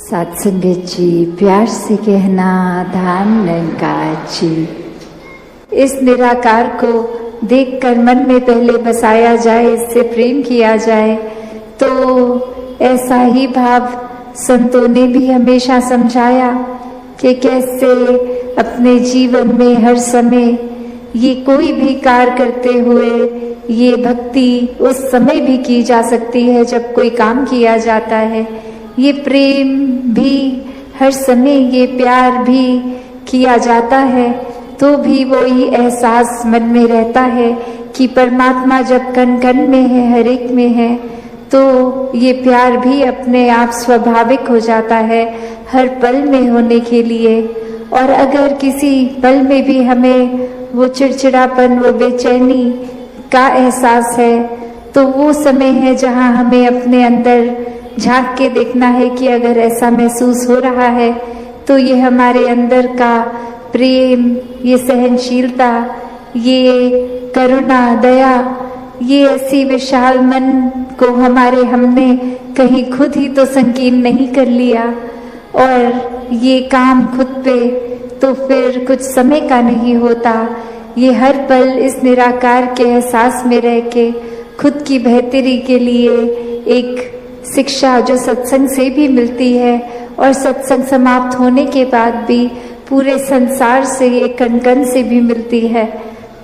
सत्संगत जी, प्यार से कहना धाम निरंकार जी। इस निराकार को देखकर मन में पहले बसाया जाए, इससे प्रेम किया जाए, तो ऐसा ही भाव संतों ने भी हमेशा समझाया कि कैसे अपने जीवन में हर समय ये कोई भी कार्य करते हुए ये भक्ति उस समय भी की जा सकती है जब कोई काम किया जाता है। ये प्रेम भी हर समय, ये प्यार भी किया जाता है तो भी वही एहसास मन में रहता है कि परमात्मा जब कण कण में है, हर एक में है, तो ये प्यार भी अपने आप स्वाभाविक हो जाता है हर पल में होने के लिए। और अगर किसी पल में भी हमें वो चिड़चिड़ापन, वो बेचैनी का एहसास है, तो वो समय है जहाँ हमें अपने अंदर झांक के देखना है कि अगर ऐसा महसूस हो रहा है तो ये हमारे अंदर का प्रेम, ये सहनशीलता, ये करुणा, दया, ये ऐसी विशाल मन को हमने कहीं खुद ही तो संकीर्ण नहीं कर लिया, और ये काम खुद पे तो फिर कुछ समय का नहीं होता। ये हर पल इस निराकार के एहसास में रह के खुद की बेहतरी के लिए एक शिक्षा जो सत्संग से भी मिलती है और सत्संग समाप्त होने के बाद भी पूरे संसार से, ये कण कण से भी मिलती है।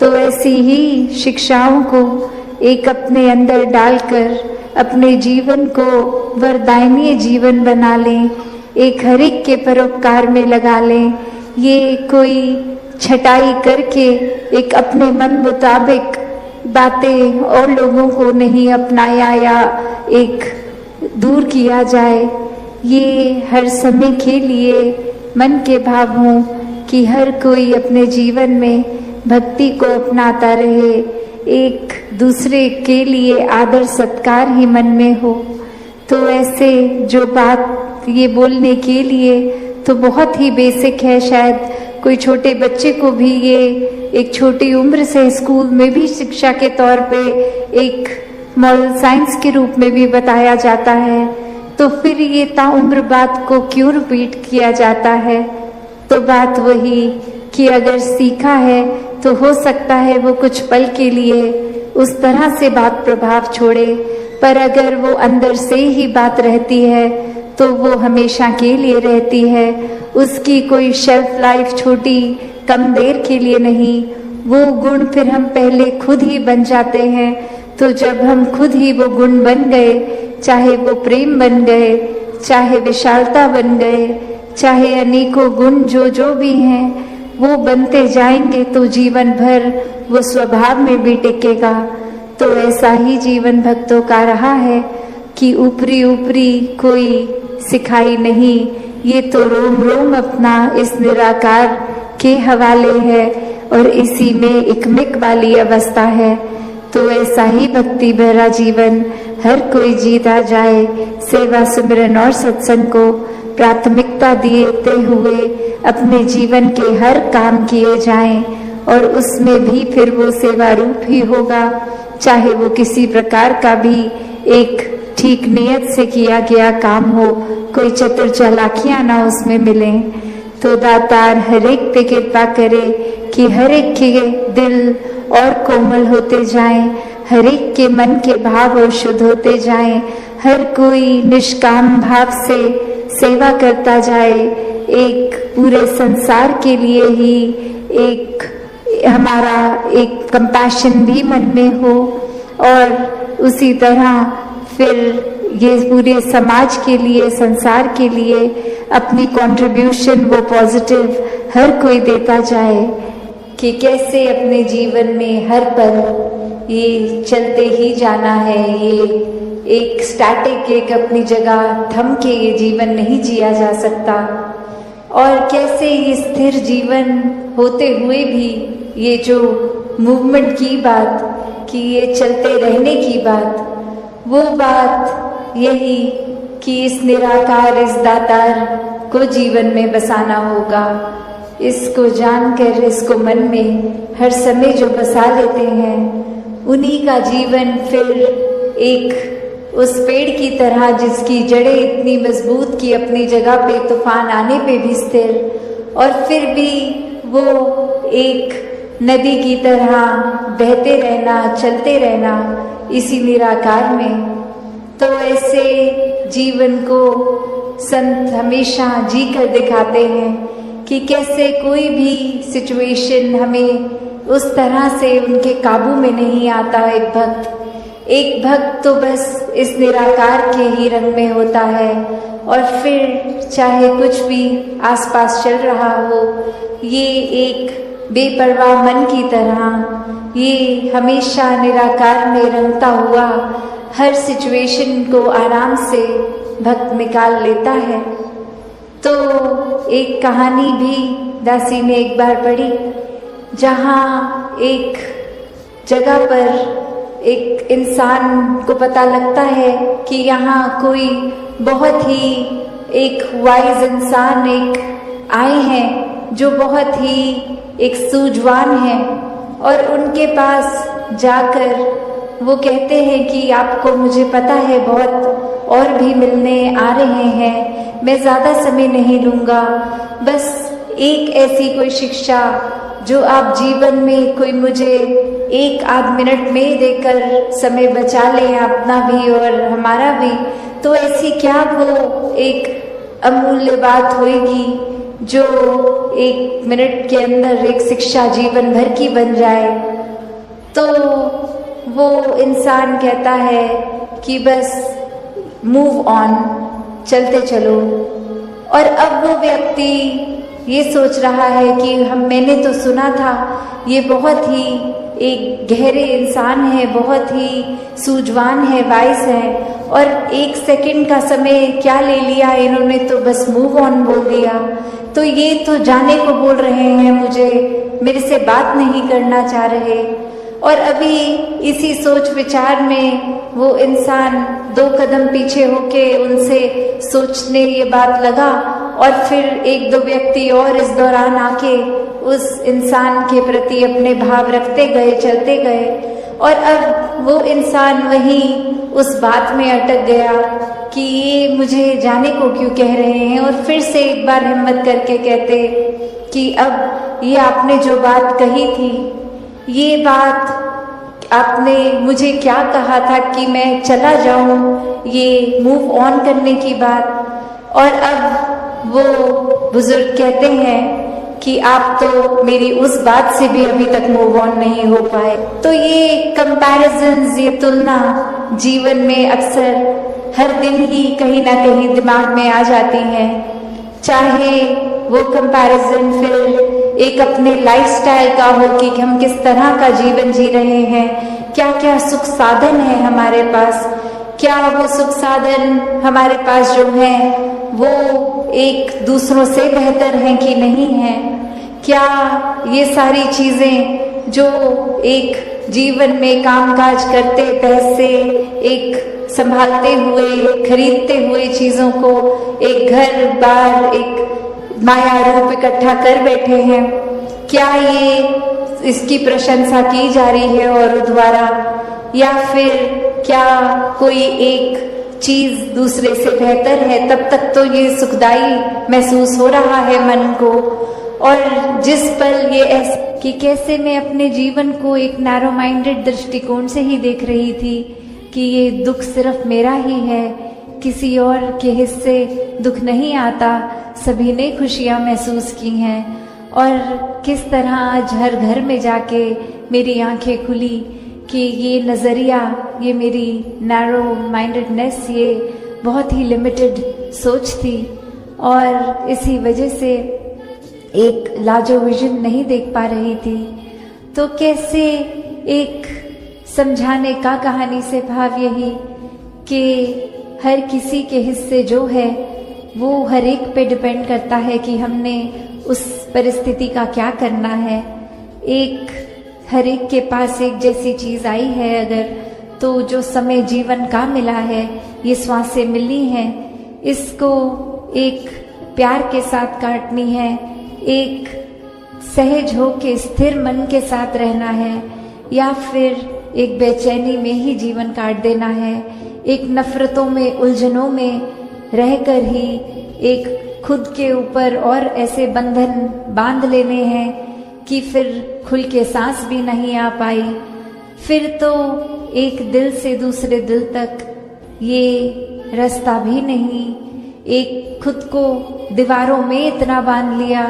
तो ऐसी ही शिक्षाओं को एक अपने अंदर डालकर अपने जीवन को वरदायनीय जीवन बना लें, एक हर एक के परोपकार में लगा लें। ये कोई छटाई करके एक अपने मन मुताबिक बातें और लोगों को नहीं अपनाया या एक दूर किया जाए। ये हर समय के लिए मन के भाव हों कि हर कोई अपने जीवन में भक्ति को अपनाता रहे, एक दूसरे के लिए आदर सत्कार ही मन में हो। तो ऐसे जो बात ये बोलने के लिए तो बहुत ही बेसिक है, शायद कोई छोटे बच्चे को भी ये एक छोटी उम्र से स्कूल में भी शिक्षा के तौर पे एक मॉरल साइंस के रूप में भी बताया जाता है, तो फिर ये ताउम्र बात को क्यों रिपीट किया जाता है? तो बात वही कि अगर सीखा है तो हो सकता है वो कुछ पल के लिए उस तरह से बात प्रभाव छोड़े, पर अगर वो अंदर से ही बात रहती है तो वो हमेशा के लिए रहती है। उसकी कोई शेल्फ लाइफ छोटी कम देर के लिए नहीं। वो गुण फिर हम पहले खुद ही बन जाते हैं। तो जब हम खुद ही वो गुण बन गए, चाहे वो प्रेम बन गए, चाहे विशालता बन गए, चाहे अनेकों गुण जो भी हैं वो बनते जाएंगे, तो जीवन भर वो स्वभाव में भी टिकेगा। तो ऐसा ही जीवन भक्तों का रहा है कि ऊपरी ऊपरी कोई सिखाई नहीं, ये तो रोम रोम अपना इस निराकार के हवाले है और इसी में एकमिक वाली अवस्था है। तो ऐसा ही भक्ति भरा जीवन हर कोई जीता जाए, सेवा सिमरन और सत्संग को प्राथमिकता देते हुए अपने जीवन के हर काम किए जाएं, और उसमें भी फिर वो सेवा रूप ही होगा, चाहे वो किसी प्रकार का भी एक ठीक नियत से किया गया काम हो, कोई चतुर चालाकियां ना उसमें मिले। तो दातार हर एक पे कृपा करे कि हर एक के दिल और कोमल होते जाएं, हर एक के मन के भाव और शुद्ध होते जाएं, हर कोई निष्काम भाव से सेवा करता जाए, एक पूरे संसार के लिए ही एक हमारा एक कंपैशन भी मन में हो, और उसी तरह फिर ये पूरे समाज के लिए, संसार के लिए अपनी कंट्रीब्यूशन वो पॉजिटिव हर कोई देता जाए कि कैसे अपने जीवन में हर पल ये चलते ही जाना है। ये एक स्टैटिक, एक अपनी जगह थम के ये जीवन नहीं जिया जा सकता, और कैसे ये स्थिर जीवन होते हुए भी ये जो मूवमेंट की बात, कि ये चलते रहने की बात, वो बात यही कि इस निराकार, इस दातार को जीवन में बसाना होगा। इसको जानकर, इसको मन में हर समय जो बसा लेते हैं, उन्हीं का जीवन फिर एक उस पेड़ की तरह जिसकी जड़ें इतनी मजबूत कि अपनी जगह पे तूफान आने पे भी स्थिर, और फिर भी वो एक नदी की तरह बहते रहना, चलते रहना इसी निराकार में। तो ऐसे जीवन को संत हमेशा जी कर दिखाते हैं कि कैसे कोई भी सिचुएशन हमें उस तरह से उनके काबू में नहीं आता। एक भक्त तो बस इस निराकार के ही रंग में होता है, और फिर चाहे कुछ भी आसपास चल रहा हो, ये एक बेपरवाह मन की तरह ये हमेशा निराकार में रंगता हुआ हर सिचुएशन को आराम से भक्त निकाल लेता है। तो एक कहानी भी दासी ने एक बार पढ़ी, जहाँ एक जगह पर एक इंसान को पता लगता है कि यहाँ कोई बहुत ही एक वाइज इंसान एक आए हैं जो बहुत ही एक सूझवान है, और उनके पास जाकर वो कहते हैं कि आपको मुझे पता है बहुत और भी मिलने आ रहे हैं, मैं ज़्यादा समय नहीं लूँगा, बस एक ऐसी कोई शिक्षा जो आप जीवन में कोई मुझे एक आध मिनट में देकर समय बचा लें, अपना भी और हमारा भी। तो ऐसी क्या वो एक अमूल्य बात होगी जो एक मिनट के अंदर एक शिक्षा जीवन भर की बन जाए। तो वो इंसान कहता है कि बस मूव ऑन, चलते चलो। और अब वो व्यक्ति ये सोच रहा है कि मैंने तो सुना था ये बहुत ही एक गहरे इंसान है, बहुत ही सूझवान है, वाइस है, और एक सेकंड का समय क्या ले लिया इन्होंने, तो बस मूव ऑन बोल दिया। तो ये तो जाने को बोल रहे हैं मुझे, मेरे से बात नहीं करना चाह रहे। और अभी इसी सोच विचार में वो इंसान 2 कदम पीछे होके उनसे सोचने ये बात लगा, और फिर 1-2 व्यक्ति और इस दौरान आके उस इंसान के प्रति अपने भाव रखते गए, चलते गए। और अब वो इंसान वहीं उस बात में अटक गया कि ये मुझे जाने को क्यों कह रहे हैं, और फिर से एक बार हिम्मत करके कहते कि अब ये आपने जो बात कही थी, ये बात आपने मुझे क्या कहा था कि मैं चला जाऊं, ये मूव ऑन करने की बात। और अब वो बुजुर्ग कहते हैं कि आप तो मेरी उस बात से भी अभी तक मूव ऑन नहीं हो पाए। तो ये कंपैरिजन्स, ये तुलना जीवन में अक्सर हर दिन ही कहीं ना कहीं दिमाग में आ जाती हैं। चाहे वो कंपैरिजन फिर एक अपने लाइफस्टाइल का हो कि हम किस तरह का जीवन जी रहे हैं, क्या क्या सुख साधन है हमारे पास, क्या वो सुख साधन हमारे पास जो हैं वो एक दूसरों से बेहतर हैं कि नहीं हैं, क्या ये सारी चीज़ें जो एक जीवन में कामकाज करते, पैसे एक संभालते हुए, खरीदते हुए चीज़ों को, एक घर बार, एक माया रूप इकट्ठा कर बैठे हैं, क्या ये इसकी प्रशंसा की जा रही है और द्वारा, या फिर क्या कोई एक चीज दूसरे से बेहतर है। तब तक तो ये सुखदाई महसूस हो रहा है मन को। और जिस पल ये ऐसा कि कैसे मैं अपने जीवन को एक नैरो माइंडेड दृष्टिकोण से ही देख रही थी कि ये दुख सिर्फ मेरा ही है, किसी और के हिस्से दुख नहीं आता, सभी ने खुशियाँ महसूस की हैं। और किस तरह आज हर घर में जाके मेरी आंखें खुली कि ये नज़रिया, ये मेरी नैरो माइंडेडनेस, ये बहुत ही लिमिटेड सोच थी, और इसी वजह से एक लार्जर विजन नहीं देख पा रही थी। तो कैसे एक समझाने का कहानी से भाव यही कि हर किसी के हिस्से जो है वो हर एक पे डिपेंड करता है कि हमने उस परिस्थिति का क्या करना है। एक हर एक के पास एक जैसी चीज़ आई है अगर, तो जो समय जीवन का मिला है, ये श्वासें मिली हैं, इसको एक प्यार के साथ काटनी है, एक सहज हो के स्थिर मन के साथ रहना है, या फिर एक बेचैनी में ही जीवन काट देना है। एक नफरतों में, उलझनों में रहकर ही एक खुद के ऊपर और ऐसे बंधन बांध लेने हैं कि फिर खुल के सांस भी नहीं आ पाई। फिर तो एक दिल से दूसरे दिल तक ये रास्ता भी नहीं। एक खुद को दीवारों में इतना बांध लिया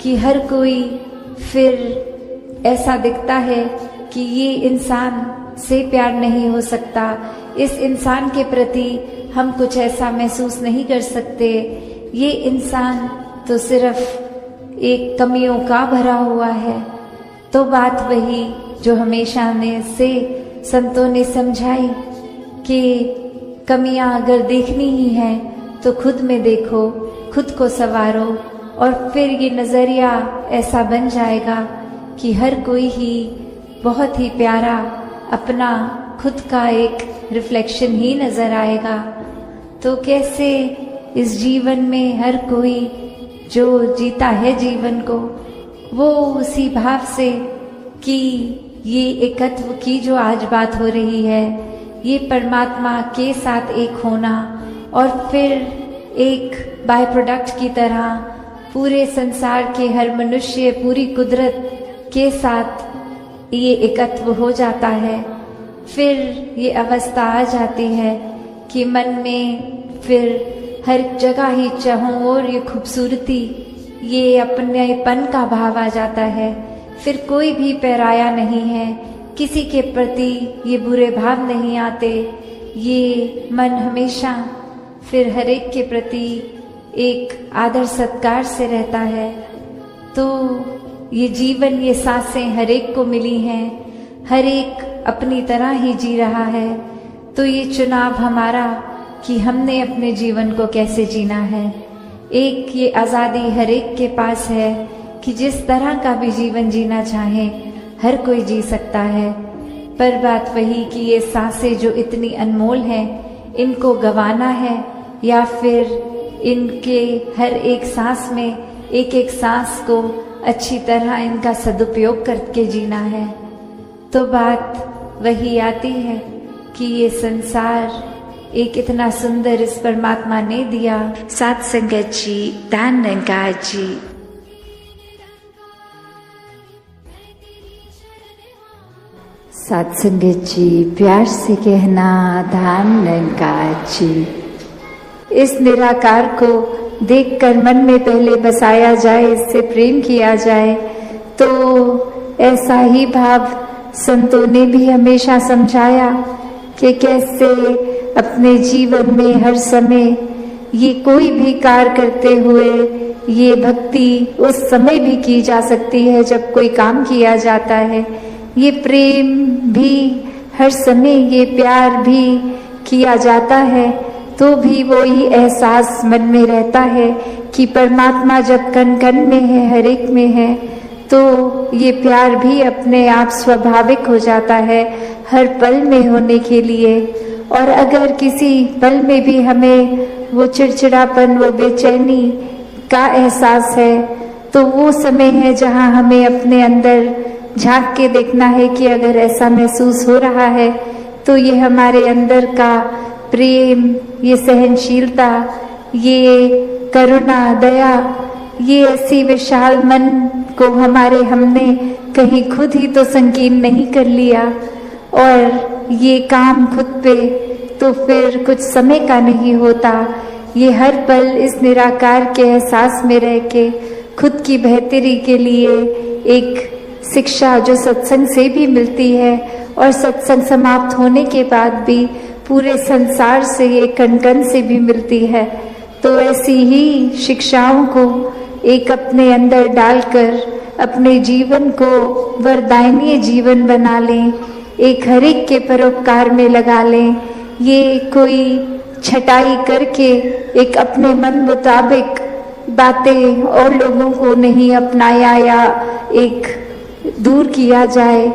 कि हर कोई फिर ऐसा दिखता है कि ये इंसान से प्यार नहीं हो सकता, इस इंसान के प्रति हम कुछ ऐसा महसूस नहीं कर सकते, ये इंसान तो सिर्फ एक कमियों का भरा हुआ है। तो बात वही जो हमेशा से संतों ने समझाई कि कमियां अगर देखनी ही है तो खुद में देखो, खुद को संवारो, और फिर ये नज़रिया ऐसा बन जाएगा कि हर कोई ही बहुत ही प्यारा अपना खुद का एक रिफ्लेक्शन ही नज़र आएगा। तो कैसे इस जीवन में हर कोई जो जीता है जीवन को, वो उसी भाव से कि ये एकत्व की जो आज बात हो रही है, ये परमात्मा के साथ एक होना, और फिर एक बाय प्रोडक्ट की तरह पूरे संसार के हर मनुष्य, पूरी कुदरत के साथ ये एकत्व हो जाता है। फिर ये अवस्था आ जाती है कि मन में फिर हर जगह ही चाहों और ये खूबसूरती, ये अपनेपन का भाव आ जाता है। फिर कोई भी पराया नहीं है, किसी के प्रति ये बुरे भाव नहीं आते। ये मन हमेशा फिर हर एक के प्रति एक आदर सत्कार से रहता है। तो ये जीवन, ये सांसें हर एक को मिली हैं, हर एक अपनी तरह ही जी रहा है। तो ये चुनाव हमारा कि हमने अपने जीवन को कैसे जीना है। एक ये आज़ादी हर एक के पास है कि जिस तरह का भी जीवन जीना चाहे हर कोई जी सकता है। पर बात वही कि ये सांसें जो इतनी अनमोल हैं, इनको गंवाना है या फिर इनके हर एक सांस में एक एक सांस को अच्छी तरह इनका सदुपयोग करके जीना है। तो बात वही आती है कि ये संसार एक इतना सुंदर इस परमात्मा ने दिया। सात संगत जी, दान निरंकार जी। सात संगत जी, प्यार से कहना दान निरंकार जी। इस निराकार को देखकर मन में पहले बसाया जाए, इससे प्रेम किया जाए। तो ऐसा ही भाव संतों ने भी हमेशा समझाया कि कैसे अपने जीवन में हर समय ये कोई भी कार्य करते हुए ये भक्ति उस समय भी की जा सकती है जब कोई काम किया जाता है। ये प्रेम भी हर समय, ये प्यार भी किया जाता है तो भी वही एहसास मन में रहता है कि परमात्मा जब कण कण में है, हर एक में है, तो ये प्यार भी अपने आप स्वाभाविक हो जाता है हर पल में होने के लिए। और अगर किसी पल में भी हमें वो चिड़चिड़ापन, वो बेचैनी का एहसास है, तो वो समय है जहाँ हमें अपने अंदर झांक के देखना है कि अगर ऐसा महसूस हो रहा है तो ये हमारे अंदर का प्रेम, ये सहनशीलता, ये करुणा, दया, ये ऐसी विशाल मन को हमने कहीं खुद ही तो संकीर्ण नहीं कर लिया। और ये काम खुद पे तो फिर कुछ समय का नहीं होता। ये हर पल इस निराकार के एहसास में रह के खुद की बेहतरी के लिए एक शिक्षा जो सत्संग से भी मिलती है और सत्संग समाप्त होने के बाद भी पूरे संसार से, ये कण कण से भी मिलती है। तो ऐसी ही शिक्षाओं को एक अपने अंदर डालकर अपने जीवन को वरदायनीय जीवन बना लें, एक हर एक के परोपकार में लगा लें। ये कोई छटाई करके एक अपने मन मुताबिक बातें और लोगों को नहीं अपनाया या एक दूर किया जाए।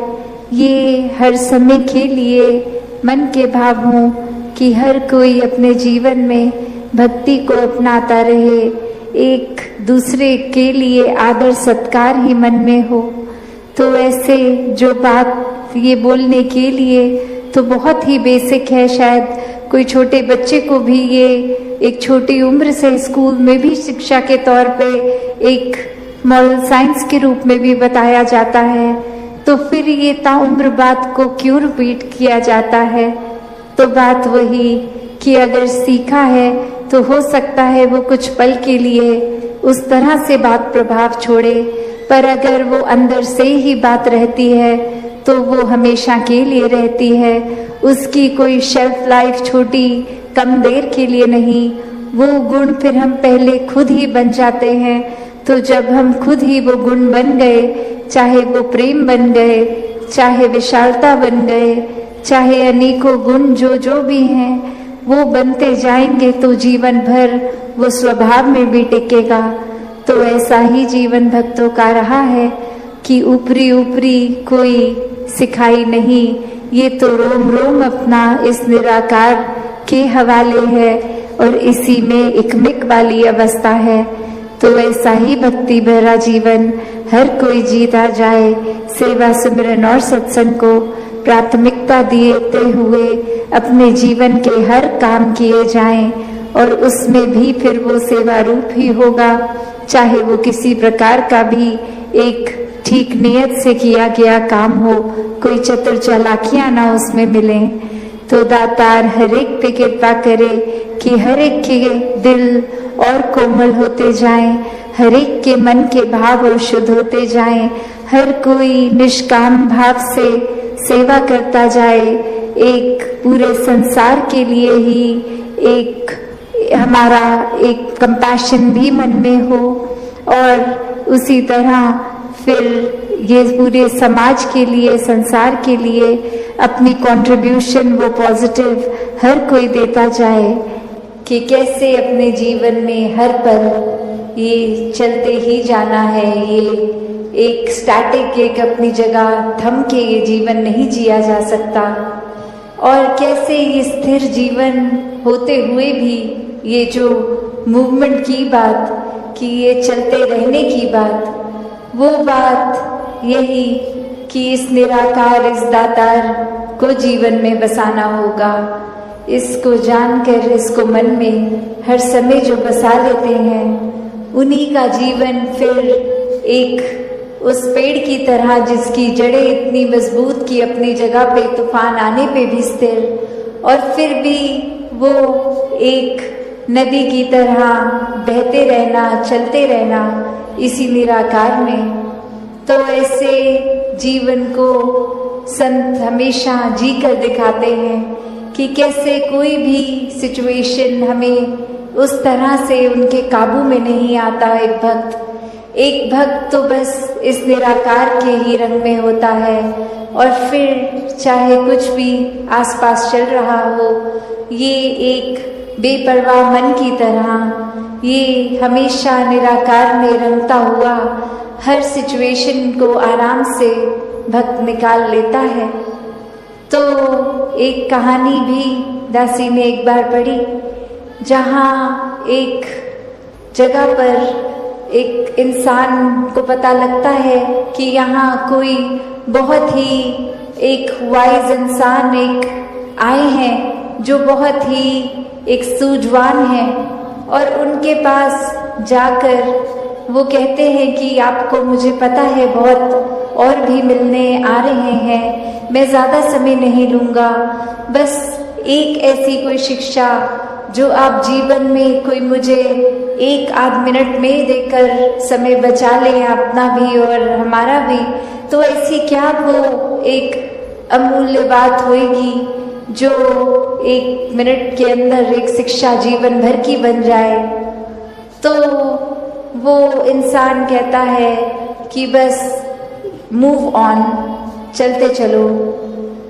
ये हर समय के लिए मन के भाव हों कि हर कोई अपने जीवन में भक्ति को अपनाता रहे, एक दूसरे के लिए आदर सत्कार ही मन में हो। तो ऐसे जो बात ये बोलने के लिए तो बहुत ही बेसिक है, शायद कोई छोटे बच्चे को भी ये एक छोटी उम्र से स्कूल में भी शिक्षा के तौर पे एक मॉरल साइंस के रूप में भी बताया जाता है, तो फिर ये ताउम्र बात को क्यों रिपीट किया जाता है? तो बात वही कि अगर सीखा है तो हो सकता है वो कुछ पल के लिए उस तरह से बात प्रभाव छोड़े, पर अगर वो अंदर से ही बात रहती है तो वो हमेशा के लिए रहती है। उसकी कोई शेल्फ लाइफ छोटी कम देर के लिए नहीं। वो गुण फिर हम पहले खुद ही बन जाते हैं। तो जब हम खुद ही वो गुण बन गए, चाहे वो प्रेम बन गए, चाहे विशालता बन गए, चाहे अनेकों गुण जो भी हैं, वो बनते जाएंगे तो जीवन भर वो स्वभाव में भी टिकेगा। तो ऐसा ही जीवन भक्तों का रहा है कि ऊपरी ऊपरी कोई सिखाई नहीं, ये तो रोम रोम अपना इस निराकार के हवाले है और इसी में इकमिक वाली अवस्था है। तो ऐसा ही भक्ति भरा जीवन हर कोई जीता जाए। सेवा सिमरन और सत्संग को प्राथमिकता देते हुए अपने जीवन के हर काम किए जाएं और उसमें भी फिर वो सेवा रूप ही होगा, चाहे वो किसी प्रकार का भी एक ठीक नियत से किया गया काम हो, कोई चतुर चालाकियां ना उसमें मिले। तो दातार हर एक पे कृपा करे कि हर एक के दिल और कोमल होते जाएं, हर एक के मन के भाव और शुद्ध होते जाएं, हर कोई निष्काम भाव से सेवा करता जाए। एक पूरे संसार के लिए ही एक हमारा एक कंपैशन भी मन में हो और उसी तरह फिर ये पूरे समाज के लिए, संसार के लिए अपनी कंट्रीब्यूशन वो पॉजिटिव हर कोई देता जाए कि कैसे अपने जीवन में हर पल ये चलते ही जाना है। ये एक स्टैटिक एक अपनी जगह थम के ये जीवन नहीं जिया जा सकता और कैसे ये स्थिर जीवन होते हुए भी ये जो मूवमेंट की बात कि ये चलते रहने की बात, वो बात यही कि इस निराकार, इस दातार को जीवन में बसाना होगा। इसको जानकर इसको मन में हर समय जो बसा लेते हैं, उन्हीं का जीवन फिर एक उस पेड़ की तरह जिसकी जड़ें इतनी मजबूत की अपनी जगह पे तूफान आने पे भी स्थिर और फिर भी वो एक नदी की तरह बहते रहना, चलते रहना इसी निराकार में। तो ऐसे जीवन को संत हमेशा जी कर दिखाते हैं कि कैसे कोई भी सिचुएशन हमें उस तरह से उनके काबू में नहीं आता। एक भक्त तो बस इस निराकार के ही रंग में होता है और फिर चाहे कुछ भी आसपास चल रहा हो, ये एक बेपरवाह मन की तरह ये हमेशा निराकार में रंगता हुआ हर सिचुएशन को आराम से भक्त निकाल लेता है। तो एक कहानी भी दासी ने एक बार पढ़ी, जहाँ एक जगह पर एक इंसान को पता लगता है कि यहाँ कोई बहुत ही एक वाइज इंसान एक आए हैं जो बहुत ही एक सूझवान है और उनके पास जाकर वो कहते हैं कि आपको मुझे पता है बहुत और भी मिलने आ रहे हैं, मैं ज़्यादा समय नहीं लूँगा, बस एक ऐसी कोई शिक्षा जो आप जीवन में कोई मुझे 1-8 मिनट में देकर समय बचा लें, अपना भी और हमारा भी। तो ऐसी क्या वो एक अमूल्य बात होगी जो 1 मिनट के अंदर एक शिक्षा जीवन भर की बन जाए। तो वो इंसान कहता है कि बस मूव ऑन, चलते चलो।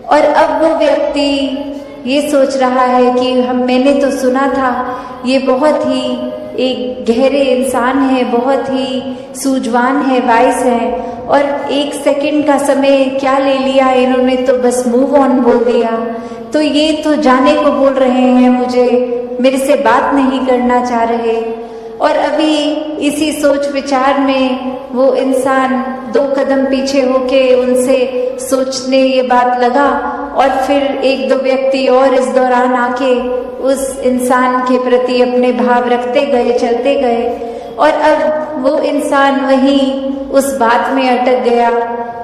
और अब वो व्यक्ति ये सोच रहा है कि मैंने तो सुना था ये बहुत ही एक गहरे इंसान है, बहुत ही सूझवान है, वाइस है, और 1 सेकंड का समय क्या ले लिया इन्होंने, तो बस मूव ऑन बोल दिया। तो ये तो जाने को बोल रहे हैं मुझे, मेरे से बात नहीं करना चाह रहे। और अभी इसी सोच विचार में वो इंसान 2 कदम पीछे होके उनसे सोचने ये बात लगा और फिर एक दो व्यक्ति और इस दौरान आके उस इंसान के प्रति अपने भाव रखते गए, चलते गए, और अब वो इंसान वहीं उस बात में अटक गया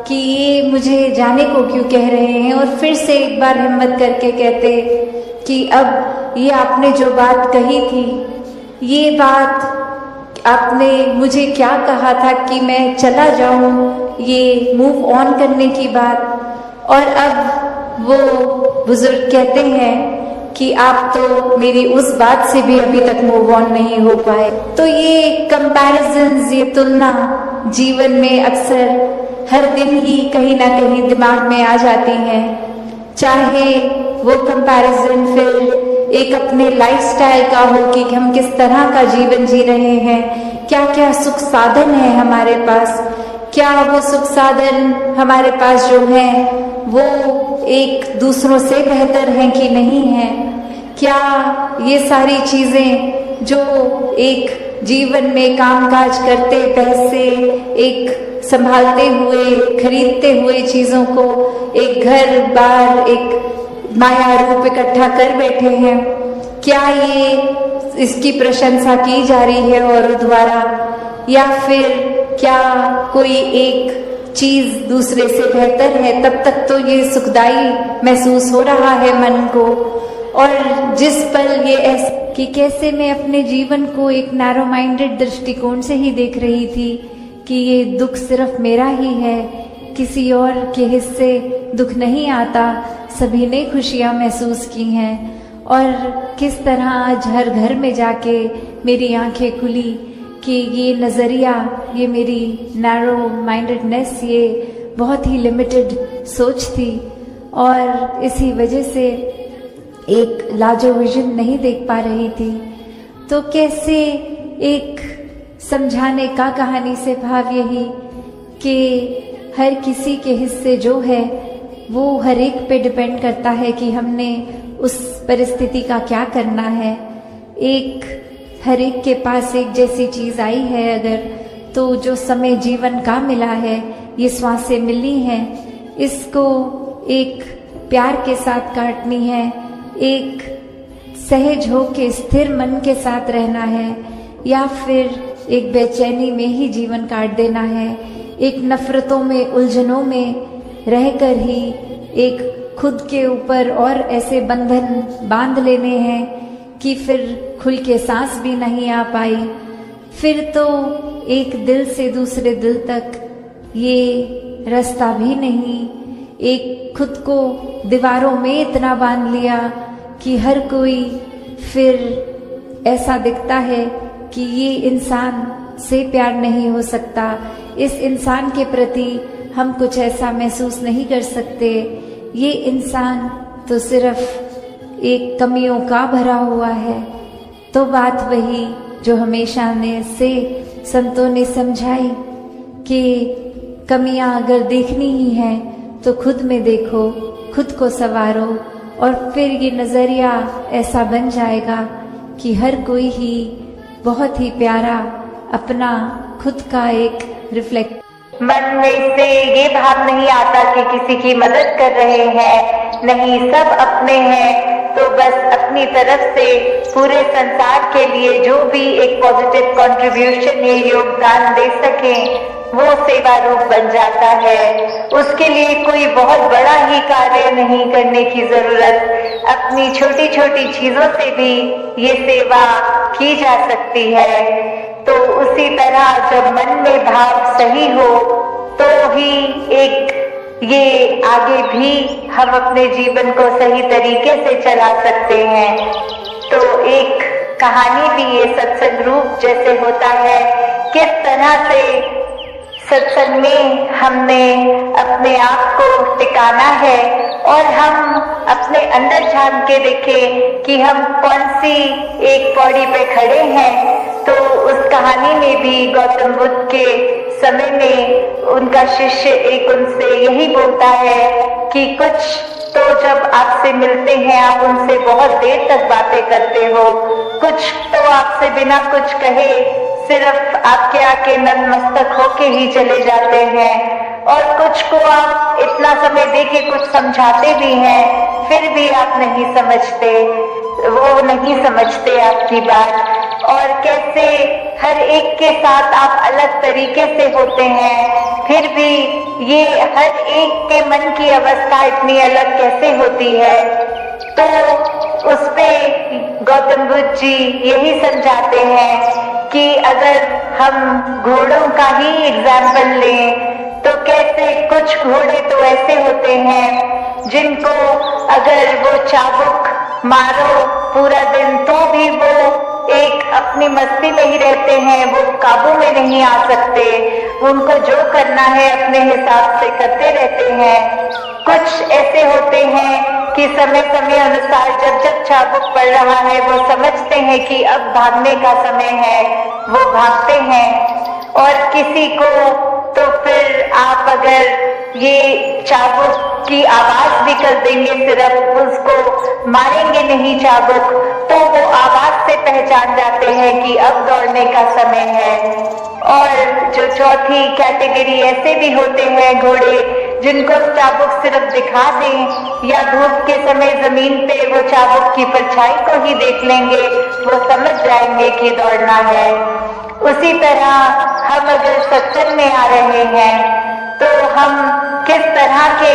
कि ये मुझे जाने को क्यों कह रहे हैं, और फिर से एक बार हिम्मत करके कहते कि अब ये आपने जो बात कही थी, ये बात आपने मुझे क्या कहा था कि मैं चला जाऊं, ये मूव ऑन करने की बात, और अब वो बुजुर्ग कहते हैं कि आप तो मेरी उस बात से भी अभी तक मूव ऑन नहीं हो पाए। तो ये कंपैरिजन्स, ये तुलना जीवन में अक्सर हर दिन ही कहीं ना कहीं दिमाग में आ जाती हैं, चाहे वो कंपैरिजन फिर एक अपने लाइफस्टाइल का हो कि हम किस तरह का जीवन जी रहे हैं, क्या क्या सुख साधन है हमारे पास, क्या वो सुख साधन हमारे पास जो हैं वो एक दूसरों से बेहतर हैं कि नहीं हैं, क्या ये सारी चीजें जो एक जीवन में कामकाज करते, पैसे एक संभालते हुए, खरीदते हुए चीजों को, एक घर बार, एक माया रूप इकट्ठा कर बैठे हैं, क्या ये इसकी प्रशंसा की जा रही है औरों द्वारा, या फिर क्या कोई एक चीज दूसरे से बेहतर है। तब तक तो ये सुखदाई महसूस हो रहा है मन को, और जिस पल ये ऐसा कि कैसे मैं अपने जीवन को एक नैरो माइंडेड दृष्टिकोण से ही देख रही थी कि ये दुख सिर्फ मेरा ही है, किसी और के हिस्से दुख नहीं आता, सभी ने खुशियां महसूस की हैं, और किस तरह आज हर घर में जाके मेरी आंखें खुली कि ये नज़रिया, ये मेरी नैरो माइंडेडनेस, ये बहुत ही लिमिटेड सोच थी, और इसी वजह से एक लार्जर विजन नहीं देख पा रही थी। तो कैसे एक समझाने का कहानी से भाव यही कि हर किसी के हिस्से जो है वो हर एक पे डिपेंड करता है कि हमने उस परिस्थिति का क्या करना है। एक हर एक के पास एक जैसी चीज आई है अगर, तो जो समय जीवन का मिला है, ये श्वासें मिली हैं, इसको एक प्यार के साथ काटनी है, एक सहज हो के स्थिर मन के साथ रहना है, या फिर एक बेचैनी में ही जीवन काट देना है, एक नफरतों में, उलझनों में रहकर ही एक खुद के ऊपर और ऐसे बंधन बांध लेने हैं कि फिर खुल के सांस भी नहीं आ पाई। फिर तो एक दिल से दूसरे दिल तक ये रास्ता भी नहीं, एक खुद को दीवारों में इतना बांध लिया कि हर कोई फिर ऐसा दिखता है कि ये इंसान से प्यार नहीं हो सकता, इस इंसान के प्रति हम कुछ ऐसा महसूस नहीं कर सकते, ये इंसान तो सिर्फ एक कमियों का भरा हुआ है। तो बात वही जो हमेशा ने से संतों ने समझाई कि कमियां अगर देखनी ही है तो खुद में देखो, खुद को संवारो, और फिर ये नजरिया ऐसा बन जाएगा कि हर कोई ही बहुत ही प्यारा अपना खुद का एक रिफ्लेक्ट। मन में से ये भाव नहीं आता कि किसी की मदद कर रहे हैं, नहीं, सब अपने हैं, तो बस अपनी तरफ से पूरे संसार के लिए जो भी एक पॉजिटिव कंट्रीब्यूशन या योगदान दे सकें वो सेवा रूप बन जाता है। उसके लिए कोई बहुत बड़ा ही कार्य नहीं करने की जरूरत, अपनी छोटी छोटी चीजों से भी ये सेवा की जा सकती है। तो उसी तरह जब मन में भाव सही हो तो ही एक ये आगे भी हम अपने जीवन को सही तरीके से चला सकते हैं। तो एक कहानी भी ये सत्संग रूप जैसे होता है, किस तरह से सत्संग में हमने अपने आप को टिकाना है और हम अपने अंदर झांक के देखें कि हम कौन सी एक पौड़ी पे खड़े हैं। तो उस कहानी में भी गौतम बुद्ध के समय में उनका शिष्य एक उनसे यही बोलता है कि कुछ तो जब आपसे मिलते हैं आप उनसे बहुत देर तक बातें करते हो, कुछ तो आपसे बिना कुछ कहे सिर्फ आपके आके नतमस्तक होके ही चले जाते हैं। और कुछ को आप इतना समय देके कुछ समझाते भी हैं, फिर भी आप नहीं समझते, वो नहीं समझते आपकी बात। और कैसे हर एक के साथ आप अलग तरीके से होते हैं, फिर भी ये हर एक के मन की अवस्था इतनी अलग कैसे होती है। तो उस पे गौतम बुद्ध जी यही समझाते हैं कि अगर हम घोड़ों का ही एग्जाम्पल लें तो कैसे कुछ घोड़े तो ऐसे होते हैं जिनको अगर वो चाबुक मारो पूरा दिन तो भी वो एक अपनी मस्ती में ही रहते हैं, वो काबू में नहीं आ सकते, उनको जो करना है अपने हिसाब से करते रहते हैं। कुछ ऐसे होते हैं कि समय समय अनुसार जब जब चाबुक पड़ रहा है वो समझते हैं कि अब भागने का समय है, वो भागते हैं। और किसी को तो फिर आप अगर ये चाबुक की आवाज भी कर देंगे, सिर्फ उसको मारेंगे नहीं चाबुक, तो वो आवाज से पहचान जाते हैं कि अब दौड़ने का समय है। और जो चौथी कैटेगरी ऐसे भी होते हैं घोड़े जिनको चाबुक सिर्फ दिखा दें या धूप के समय जमीन पे वो चाबुक की परछाई को ही देख लेंगे, वो समझ जाएंगे कि दौड़ना है। उसी तरह हम अगर सत्संग में आ रहे हैं तो हम किस तरह के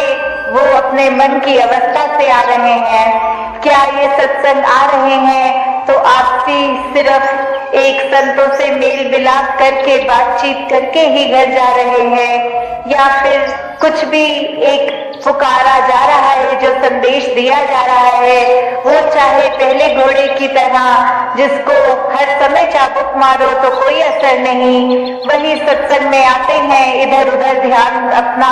वो अपने मन की अवस्था से आ रहे हैं। क्या ये सत्संग आ रहे हैं तो आपसी सिर्फ एक संतों से मेल मिलाप करके बातचीत करके ही घर जा रहे हैं, या फिर कुछ भी एक पुकारा जा रहा है, जो संदेश दिया जा रहा है वो चाहे पहले घोड़े की तरह जिसको हर समय चाबुक मारो तो कोई असर नहीं, वही सत्संग में आते हैं, इधर उधर ध्यान अपना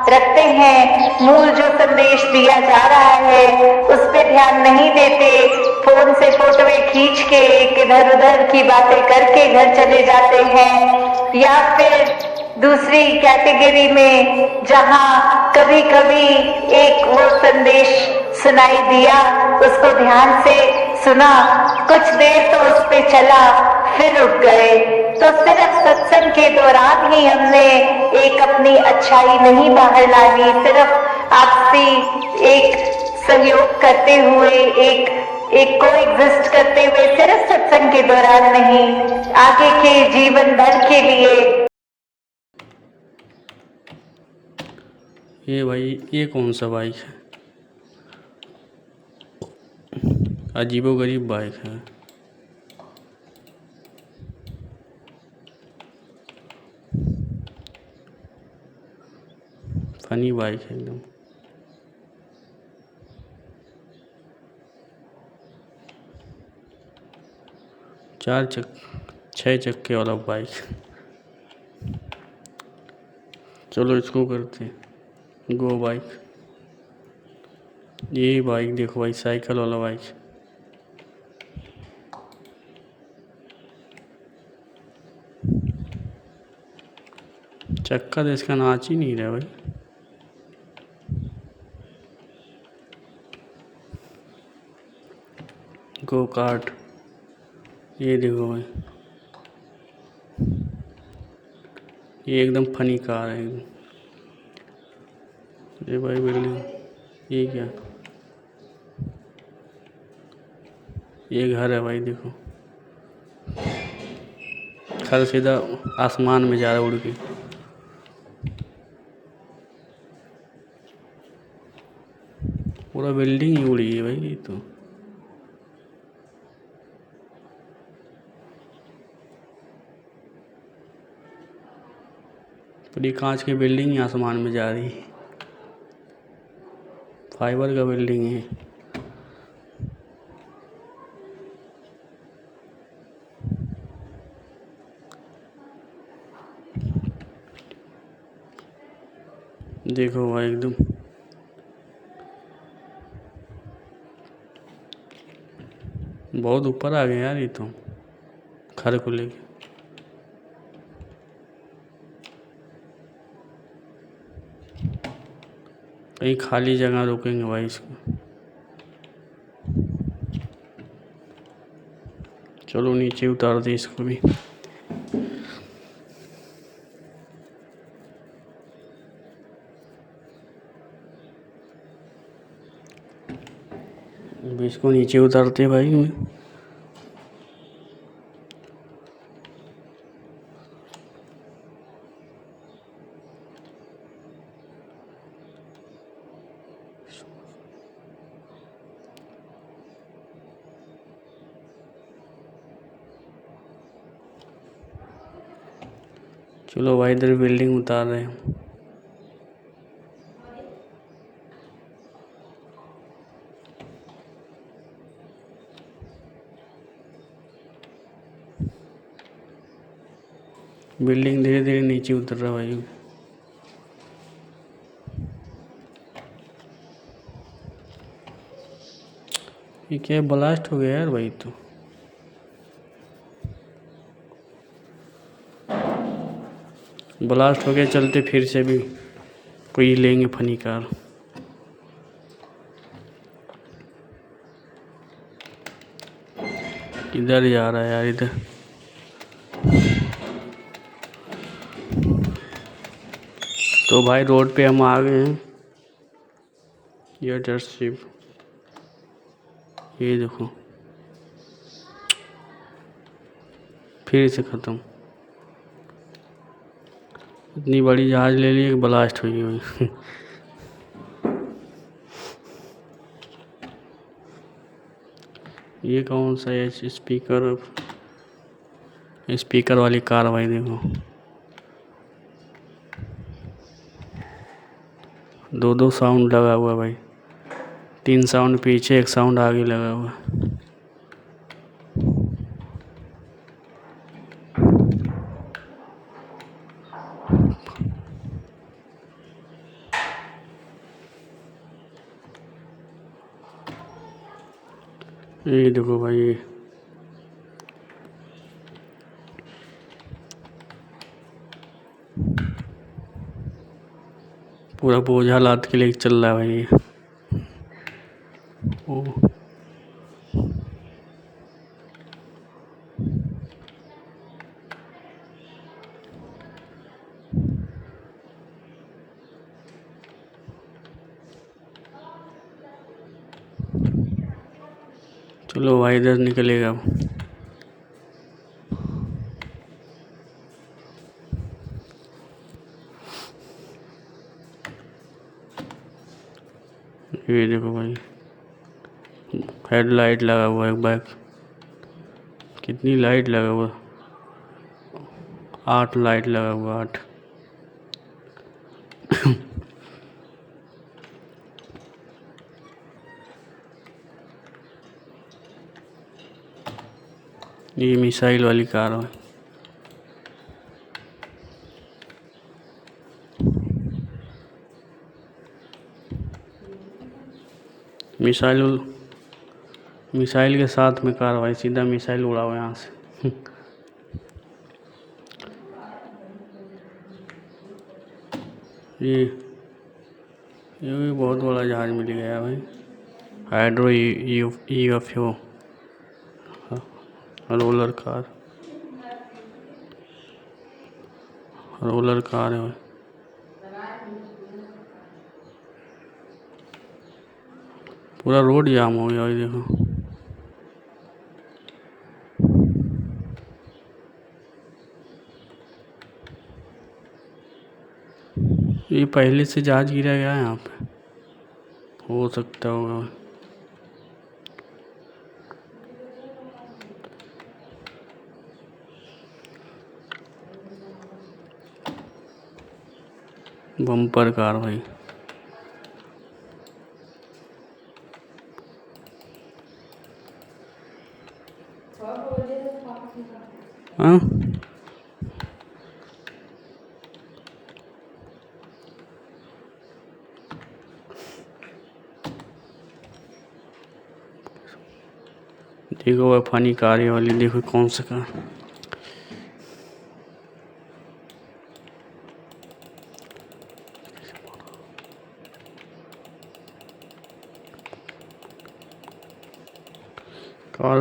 रखते हैं, मूल जो संदेश दिया जा रहा है उस पे ध्यान नहीं देते, फोन से फोटोएं खींच के एक इधर उधर की बातें करके घर चले जाते हैं। या फिर दूसरी कैटेगरी में जहां कभी कभी एक वो संदेश सुनाई दिया, उसको ध्यान से सुना, कुछ देर तो उस पे चला, फिर उठ गए, तो सिर्फ सत्संग के दौरान ही हमने एक अपनी अच्छाई नहीं बाहर लानी, सिर्फ आपसी एक सहयोग करते हुए एक को एग्जिस्ट करते हुए सिर्फ सत्संग के दौरान नहीं, आगे के जीवन भर के लिए। ये भाई ये कौन सा बाइक है? अजीबोगरीब बाइक है। फनी बाइक है एकदम। छह चक्के वाला बाइक। चलो इसको करते हैं गो बाइक। ये बाइक देखो भाई, साइकिल वाला बाइक। चक्का तो इसका नाच ही नहीं रहा भाई। गो कार्ट, ये देखो भाई, ये एकदम फनी कार है एकदम। ये भाई बिल्डिंग, ये क्या, ये घर है भाई देखो, घर सीधा आसमान में जा रहा है उड़ के। पूरा बिल्डिंग ही उड़ी है भाई ये तो। पूरी कांच की बिल्डिंग ही आसमान में जा रही है, फाइबर का बिल्डिंग है। देखो भाई एकदम बहुत ऊपर आ गए यार ये तो घर को लेके। कहीं खाली जगह रोकेंगे भाई इसको। चलो नीचे उतार दे इसको भी। इसको नीचे उतारते भाई। चलो भाई इधर बिल्डिंग उतार रहे हैं। बिल्डिंग धीरे धीरे नीचे उतर रहा भाई। ये क्या ब्लास्ट हो गया यार भाई। तो ब्लास्ट हो गया, चलते फिर से भी कोई लेंगे फनी कार। इधर जा रहा है यार, इधर। तो भाई रोड पे हम आ गए हैं। ये जस्ट शिप, ये देखो फिर से ख़त्म। इतनी बड़ी जहाज ले ली, ब्लास्ट हुई हुई। ये कौन सा है? स्पीकर वाली कार भाई देखो। दो दो साउंड लगा हुआ भाई। 3 साउंड पीछे, 1 साउंड आगे लगा हुआ। ये देखो भाई, पूरा बोझा लाद के लेके चल रहा है भाई ये। ओ चलो भाई इधर निकलेगा अब। ये देखो भाई, हेडलाइट लगा हुआ है बैक। कितनी लाइट लगा हुआ? 8 लाइट लगा हुआ, 8। ये मिसाइल वाली कार है। मिसाइल के साथ में कार भाई, सीधा मिसाइल उड़ा हुआ यहाँ से। ये भी बहुत बड़ा जहाज मिल गया भाई। हाइड्रो यूएफओ रोलर कार है भाई। पूरा रोड जाम हो गया भाई देखो। ये पहले से जहाज गिरा गया है यहाँ पे, हो सकता होगा। बम्पर कार भाई। हाँ देखो वह फनी कार है वाली, देखो कौन सा कार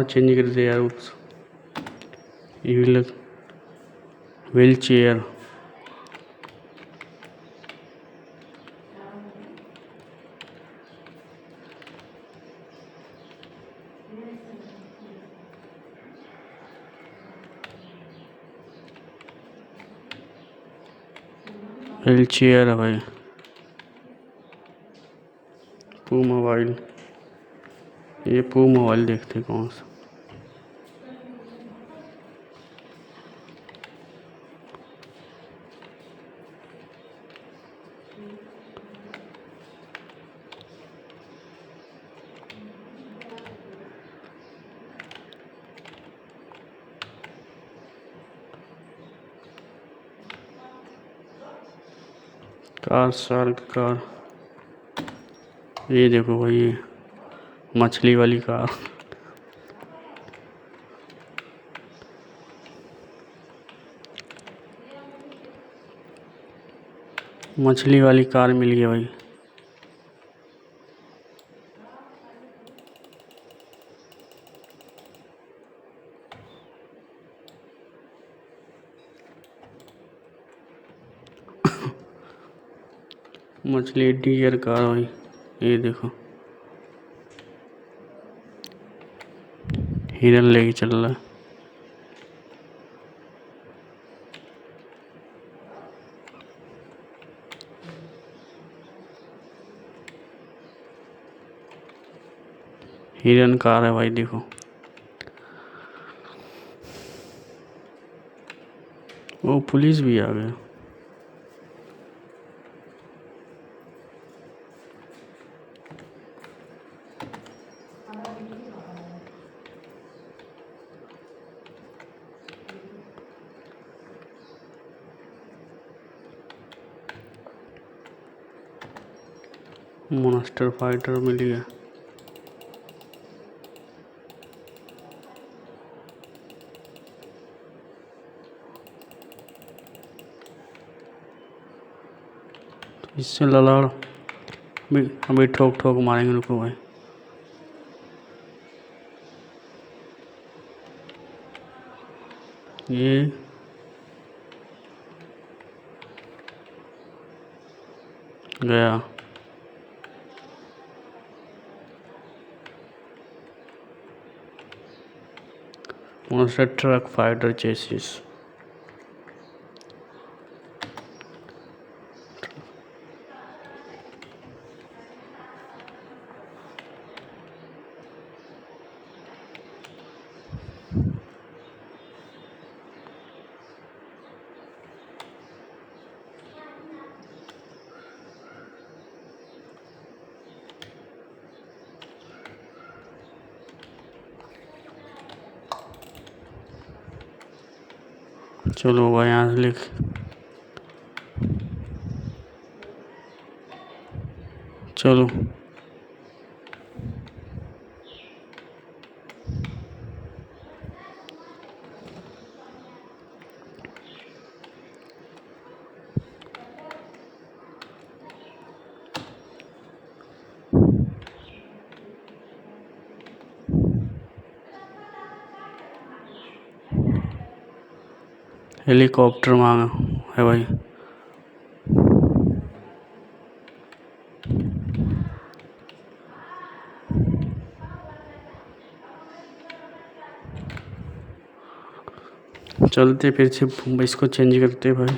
चेंज कर दे यार। Wheel chair. व्हील चेयर है भाई। पू मोबाइल, ये पू मोबाइल देखते कौन सा। कार शार्क कार, ये देखो भाई, ये मछली वाली कार। मछली वाली कार मिल गई भाई। मछली डियर कार भाई, ये देखो हिरन लेके चल रहा है। हिरन कार है भाई, देखो। वो पुलिस भी आ गया। मॉन्स्टर फाइटर मिल गया। इससे ललाड़ अभी ठोक ठोक मारेंगे, रुको भाई। ये गया। Monster truck fighter chassis. चलो भाई, यहाँ से लिख। चलो हेलीकॉप्टर मांगा है भाई। चलते फिर से इसको चेंज करते भाई।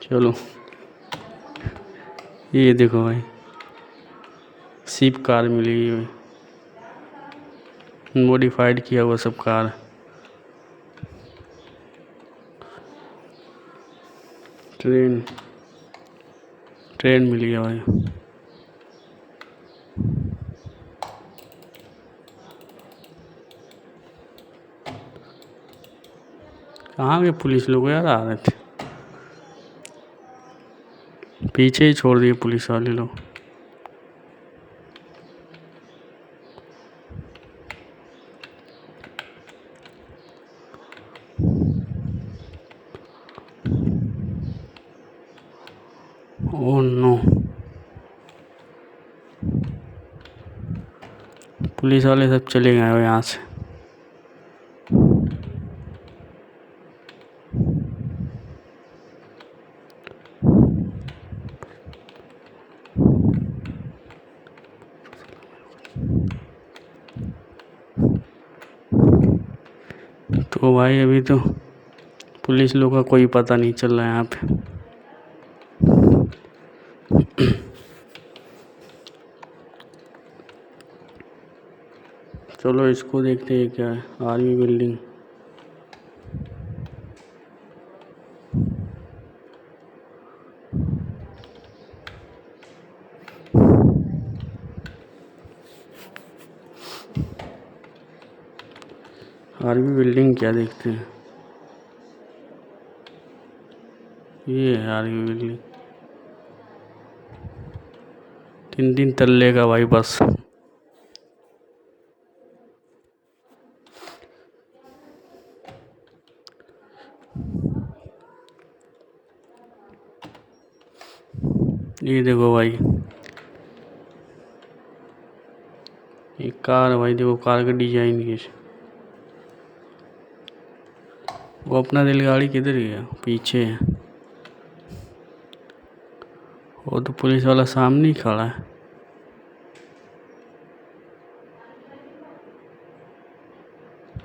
चलो ये देखो भाई, शिप कार मिली है, मॉडिफाइड किया हुआ सब कार। ट्रेन ट्रेन मिल गया भाई। कहाँ गए पुलिस लोग यार, आ रहे थे, पीछे ही छोड़ दिए पुलिस वाले लोग। ओह नो, पुलिस वाले सब चले गए हो यहाँ से। तो भाई अभी तो पुलिस लोग का कोई पता नहीं चल रहा है यहाँ पे। चलो इसको देखते हैं क्या है। Army building. आर्मी बिल्डिंग क्या देखते हैं। ये है आर्मी बिल्डिंग। 3 तल्ले का भाई बस। ये देखो भाई, ये कार है भाई। देखो कार का डिजाइन कैसे। वो अपना रेलगाड़ी किधर गया? पीछे है। वो तो पुलिस वाला सामने ही खड़ा है।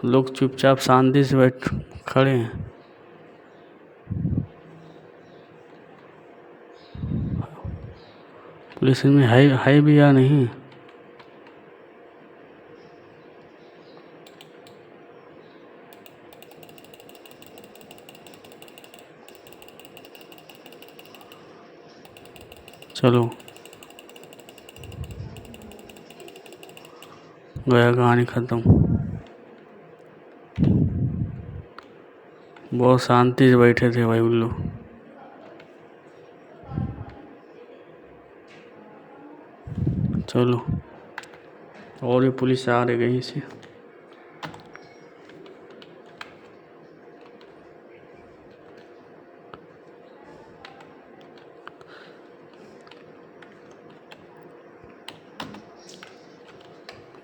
लोग चुपचाप शांति से बैठ खड़े हैं। पुलिस में है भी या नहीं? चलो गया, कहानी ख़त्म। बहुत शांति से बैठे थे भाई उन लोग। चलो और भी पुलिस आ रही कहीं से।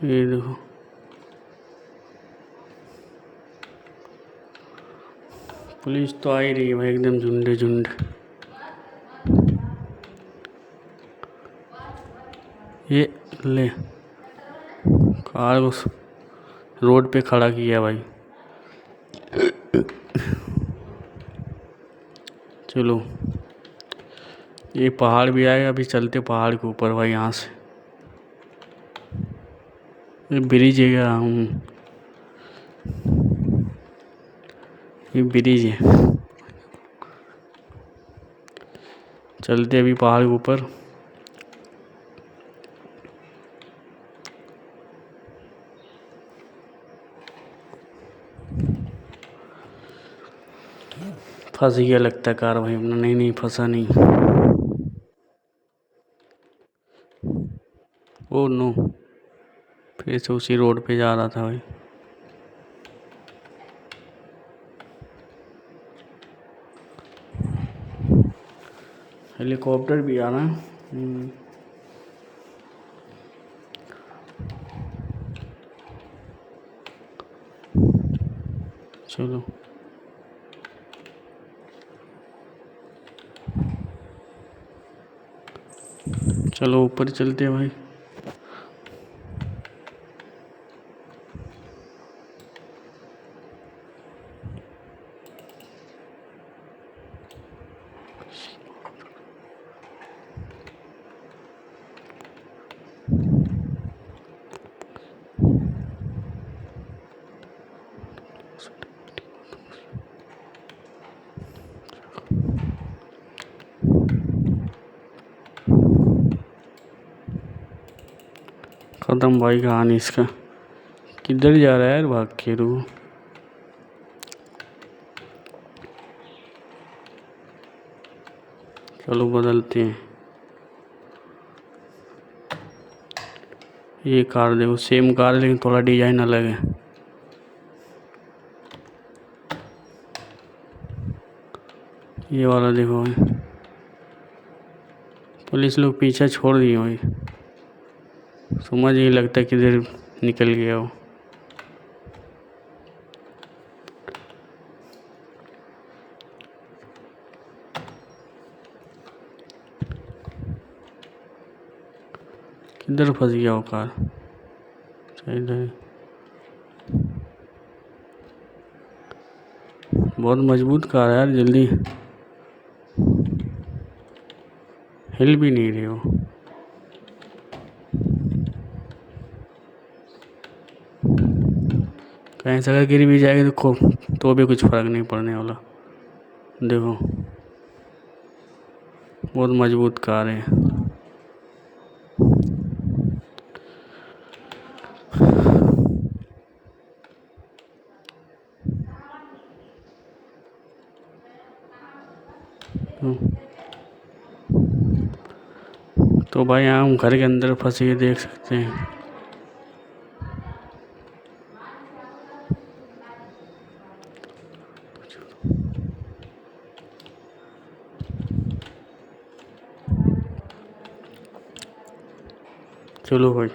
ये देखो पुलिस तो आ ही रही है भाई, एकदम झुंडे झुंड। ये ले कार को रोड पे खड़ा किया भाई। चलो ये पहाड़ भी आएगा, अभी चलते पहाड़ के ऊपर भाई। यहाँ से ये ब्रिज है क्या? ये ब्रिज है। चलते अभी पहाड़ के ऊपर। फंस गया लगता है कार भाई अपना। नहीं फंसा नहीं। ओ नो, फिर से उसी रोड पे जा रहा था भाई। हेलीकॉप्टर भी आ रहा है। चलो चलो ऊपर चलते हैं भाई। खत्म भाई कहानी इसका। किधर जा रहा है यार भाग के? रू चलो बदलते हैं। ये कार देखो, सेम कार है लेकिन थोड़ा डिजाइन अलग है। ये वाला देखो भाई, पुलिस लोग पीछे छोड़ दिए भाई। समझ ही लगता है किधर निकल गया हो। किधर फंस गया हो कार? इधर बहुत मजबूत कार है यार, जल्दी हिल भी नहीं रही हो। कहीं से अगर गिर भी जाएगी तो भी कुछ फ़र्क नहीं पड़ने वाला। देखो बहुत मजबूत कार है। तो भाई यहाँ हम घर के अंदर फंसे ये देख सकते हैं। चलो भाई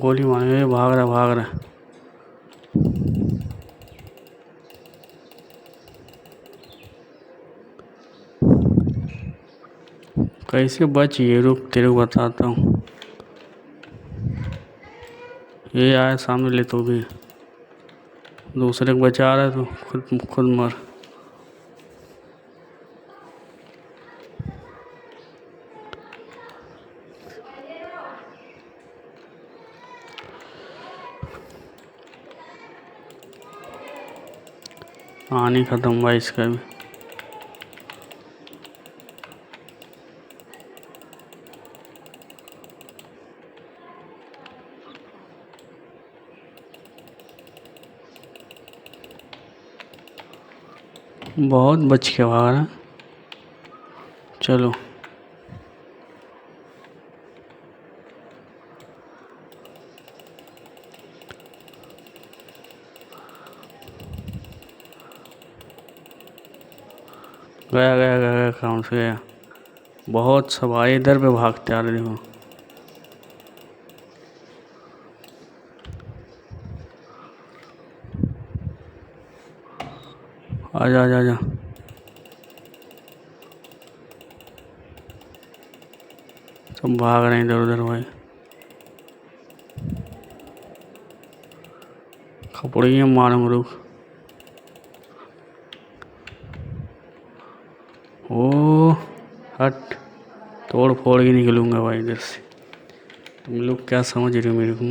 गोली मारे, भाग रहा भाग रहा। कैसे बच ये, रुक तेरे को बताता हूँ। ये आया सामने ले तो भी दूसरे को बचा रहा है तो खुद मर। कहानी ख़त्म हुआ इसका भी। बहुत बच के भाग रहा। चलो गया गया गया गया, कहाँ से गया। बहुत सवारी इधर पे भागते आ रहे, देखो। आजा आजा आजा। सब भाग रहे हैं इधर उधर भाई। खपड़ियाँ मारूंगा, रुक। ओ हट, तोड़ फोड़ के निकलूंगा भाई इधर से। तुम लोग क्या समझ रहे हो मेरे को।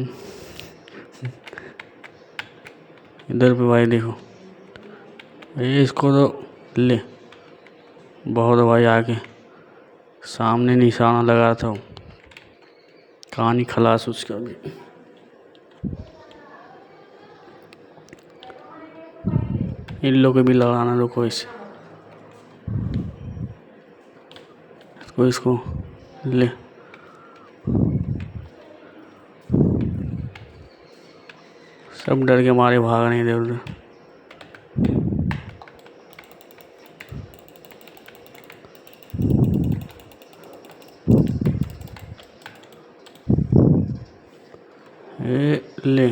इधर पे भाई देखो, ये इसको तो ले। बहुत भाई आगे सामने निशाना लगा था, कहानी खलास उसका भी। इन लोग को भी लड़ाना, रुको इसे। इसको ले। सब डर के मारे भाग रहे इधर उधर। ले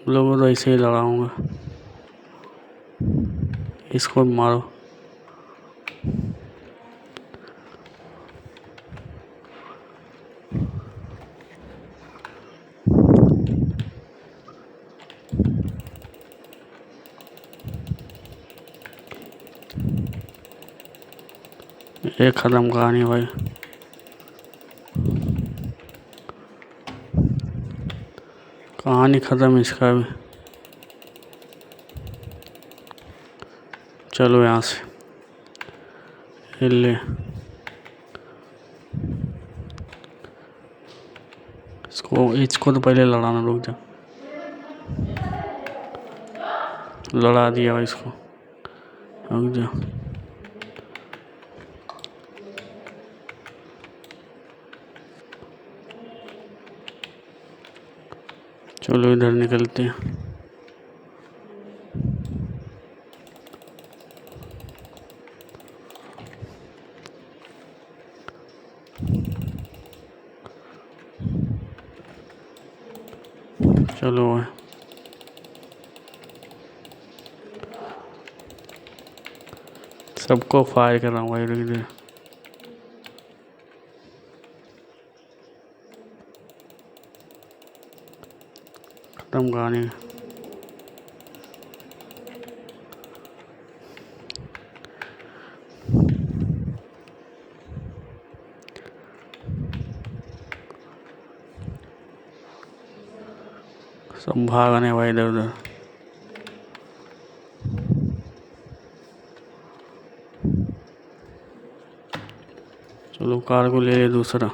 लोगों तो ऐसे ही लड़ाऊंगा। इसको मारो। एक खत्म कहानी भाई। कहानी ख़त्म इसका भी। चलो यहाँ से हिल ले। इसको तो पहले लड़ाना, रुक जा। लड़ा दिया भाई इसको, रुक जा। चलो इधर निकलते हैं। चलो भाई, सबको फायर कर रहा हूँ भाई, रुक दे। खत्म कहानी। सब भागने भाई इधर उधर। चलो कार को ले ले दूसरा।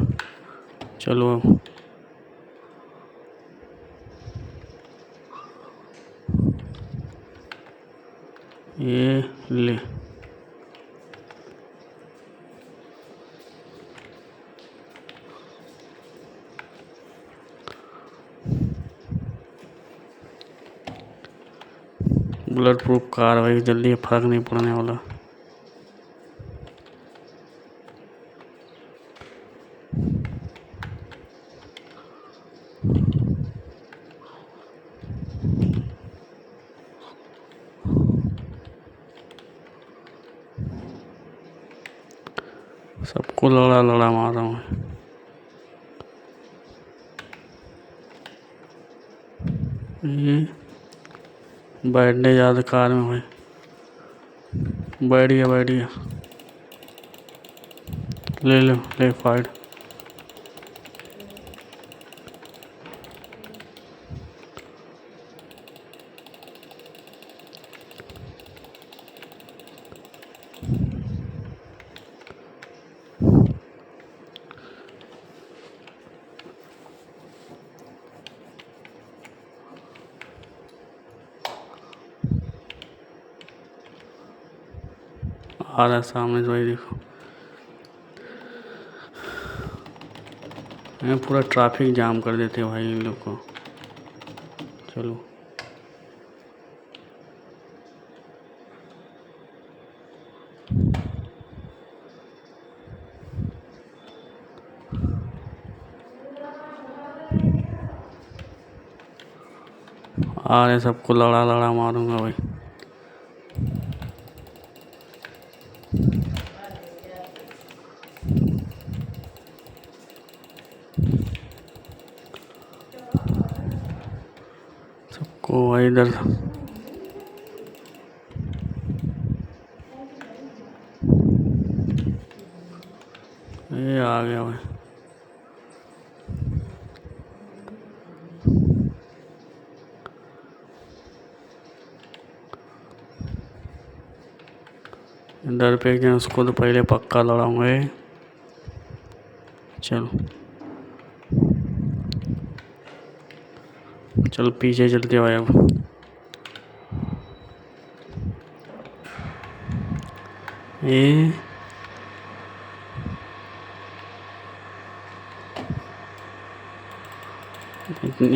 चलो अब ये ले। बुलेट प्रूफ कार भाई, जल्दी फर्क नहीं पड़ने वाला। सबको लड़ा लड़ा मार रहा हूँ। ये बैठने ज़्यादा कार में भाई। बैठ गया बैठ गया। ले लो ले फाइट। आ रहा है सामने से भाई, देखो। मैं पूरा ट्रैफिक जाम कर देते हैं भाई इन लोग को। चलो आ रहे, सबको लड़ा लड़ा मारूंगा भाई। सबको भाई इधर। ये आ गया भाई। इधर पे क्या, उसको तो पहले पक्का लड़ाऊंगा ये। चलो चल पीछे चलते भाई अब। ये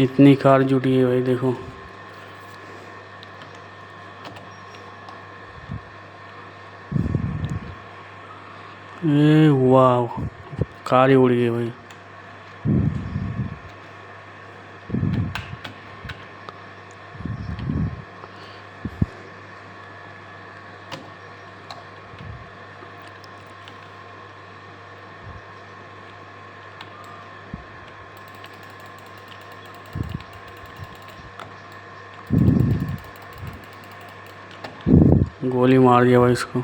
इतनी कार जुटी है भाई, देखो। ये वाह, कार ही उड़ गई भाई। गोली मार दिया भाई इसको।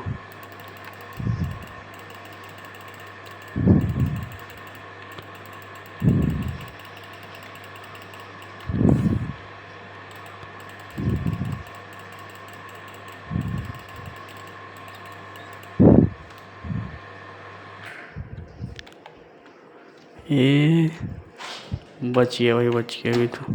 ये बच गया भाई, बच गया अभी तो।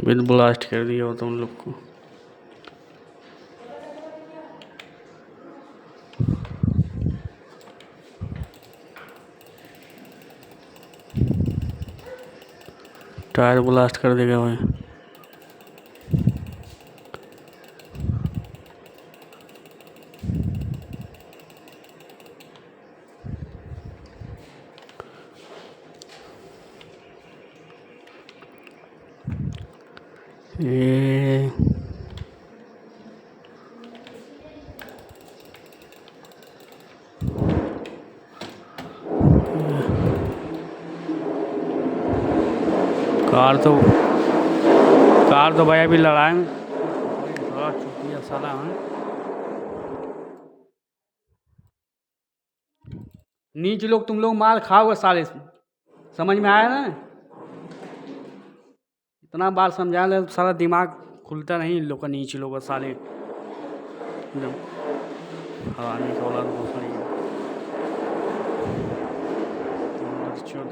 विद ब्लास्ट कर दिया होता उन लोग को। टायर ब्लास्ट कर देगा भाई। ये कार तो भाई अभी लड़ाई में थोड़ा चुतिया साला है। नीच लोग तुम लोग माल खाओगे साले, समझ में आया ना? इतना बार समझा ले सारा दिमाग खुलता नहीं इन लोग का, नीच लोग का साले एकदम हरामी का औलाद भोसड़ी है। चल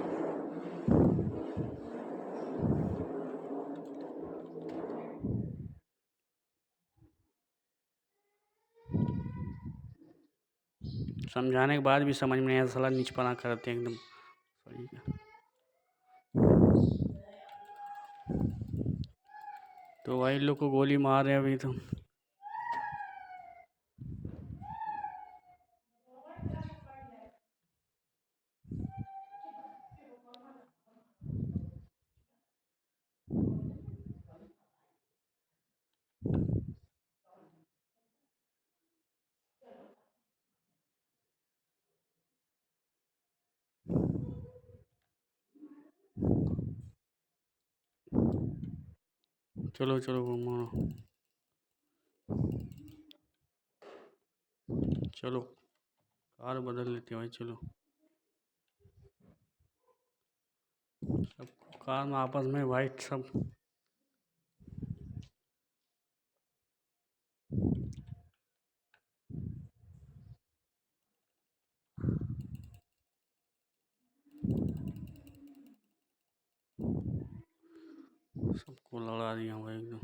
समझाने के बाद भी समझ में नहीं आया, साला नीचपना करते हैं एकदम सही है। तो भाई लोग को गोली मार रहे हैं अभी तो। चलो चलो घूमो, चलो कार बदल लेते हैं भाई। चलो सब कार में आपस में वाइट सब सबको लड़ा दिया भाई एकदम।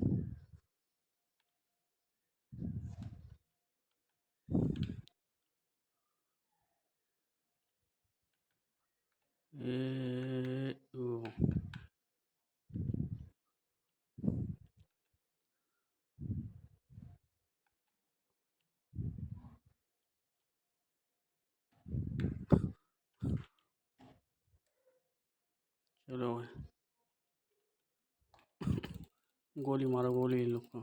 चलो भाई गोली मारो, गोली इन लोग को।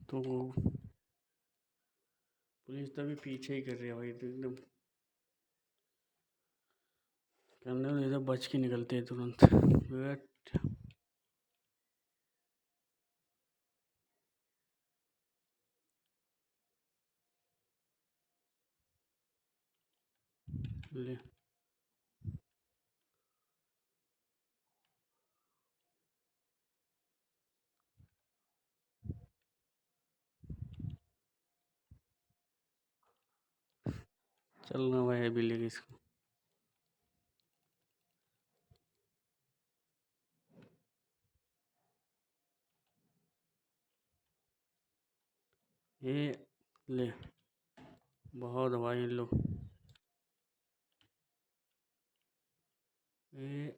तो पुलिस तभी पीछे ही कर रही है भाई, तो एकदम करने तो इधर बच के निकलते हैं तुरंत। वेट ले चलना भाई अभी लेके इसको। ये ले बहुत भाई इन लोग। ये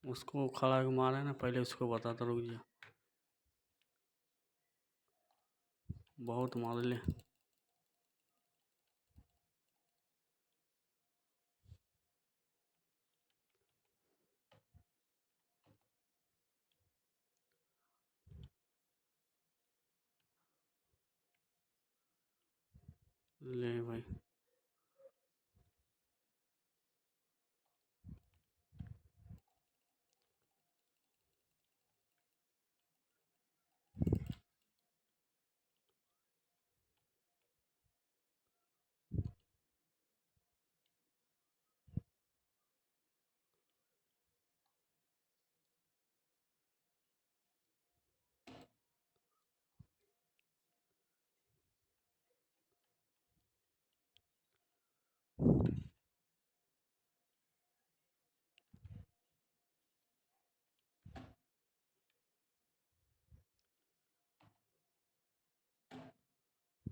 उसको खड़ा के मारा है ना, पहले उसको बताता, रुक जा। बहुत मार ले ले भाई।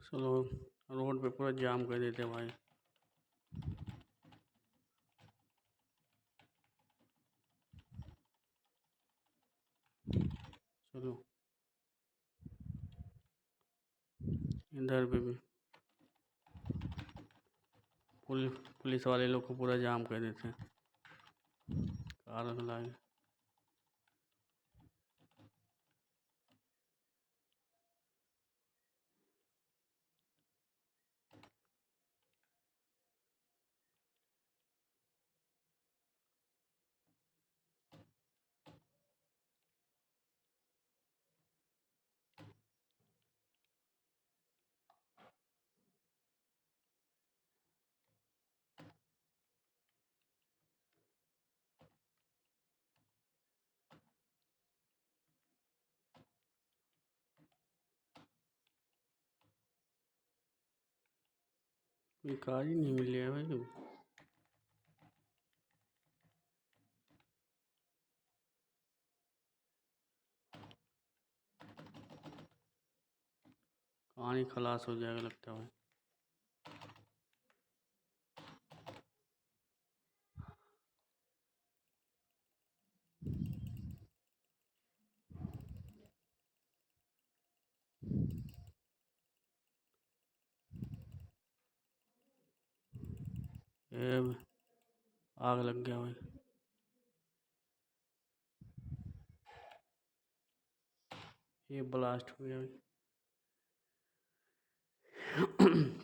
चलो रोड पे पूरा जाम कर देते भाई। चलो इधर पे भी पुलिस वाले लोग को पूरा जाम कर देते हैं कार लाए। कोई कार ही नहीं मिली है भाई। कहानी खलास हो जाएगा लगता है भाई। ये आग लग गया भाई। ये ब्लास्ट हो गया भाई।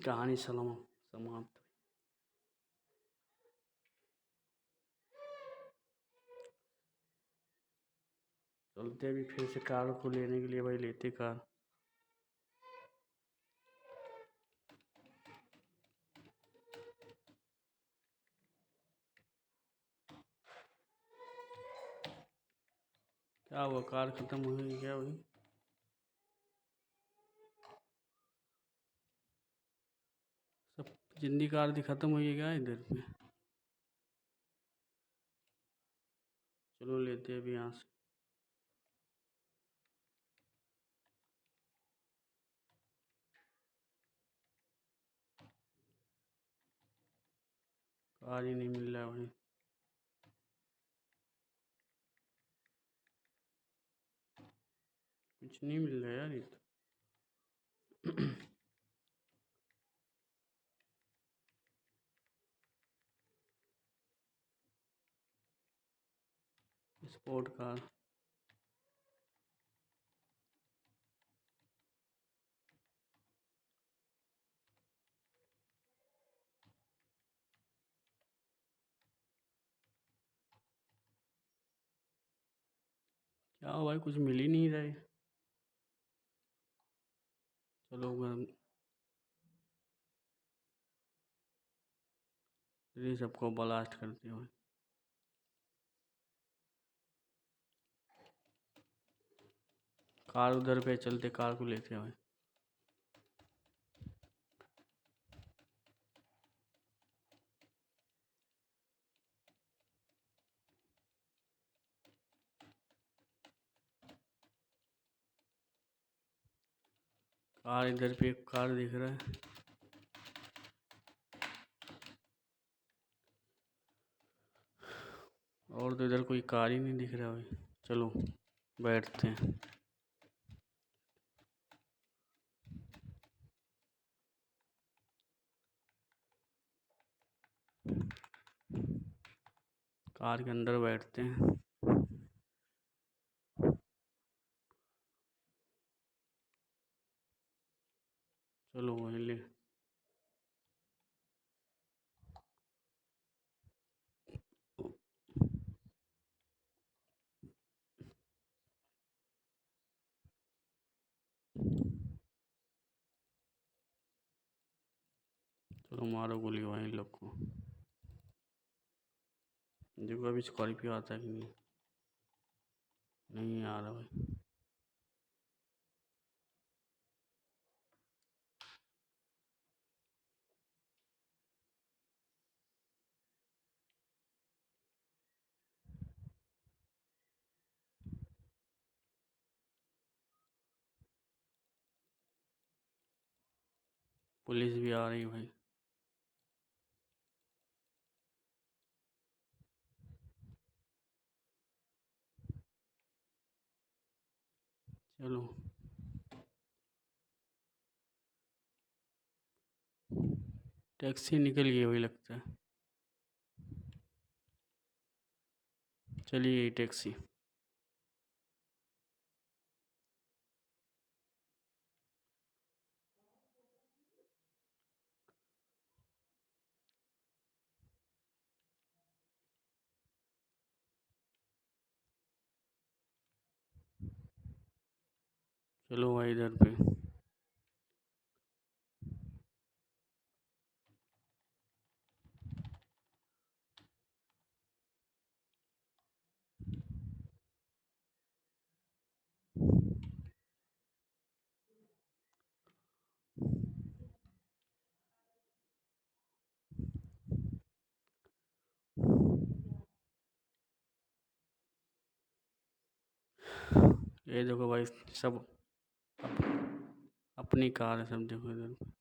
कहानी समाप्त। चलते भी फिर से कार को लेने के लिए भाई, लेते कार। क्या हुआ, कार खत्म हो गई क्या भाई? सब जिंदी कार थी खत्म हुई है क्या इधर पे? चलो लेते हैं अभी यहाँ से। कार ही नहीं मिल रहा है भाई। कुछ नहीं मिल रहा यार ये तो। Sport car. क्या हुआ भाई, कुछ मिल ही नहीं रहा है। चलो ये सबको ब्लास्ट करते हो। कार उधर पे चलते, कार को लेते हैं भाई। कार इधर पे एक कार दिख रहा है। और तो इधर कोई कार ही नहीं दिख रहा भाई। चलो बैठते हैं। कार के अंदर बैठते हैं। चलो वहीं ले। चलो मारो गोली वहीं लोग को। देखो अभी स्कॉर्पियो आता है कि नहीं। नहीं आ रहा भाई। पुलिस भी आ रही है भाई। चलो टैक्सी निकल गई वही लगता है। चलिए टैक्सी। चलो भाई इधर पे। ये देखो भाई सब अपनी कार है सब, देखो इधर पे।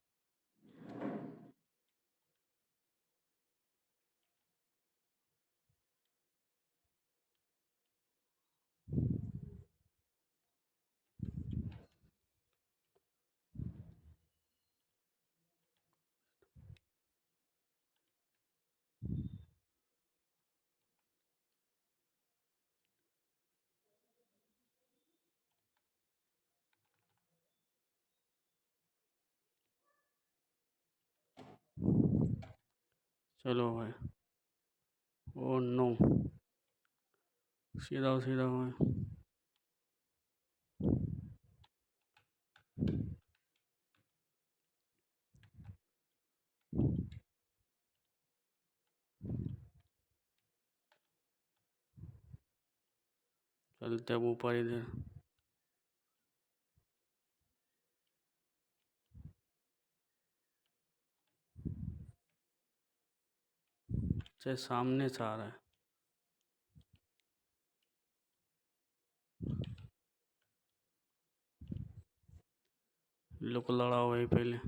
चलो भाई। ओ नो, सीधा हो सीधा हो भाई। चलते अब ऊपर इधर। से सामने से आ रहा है। लोग लड़ा हुआ है पहले।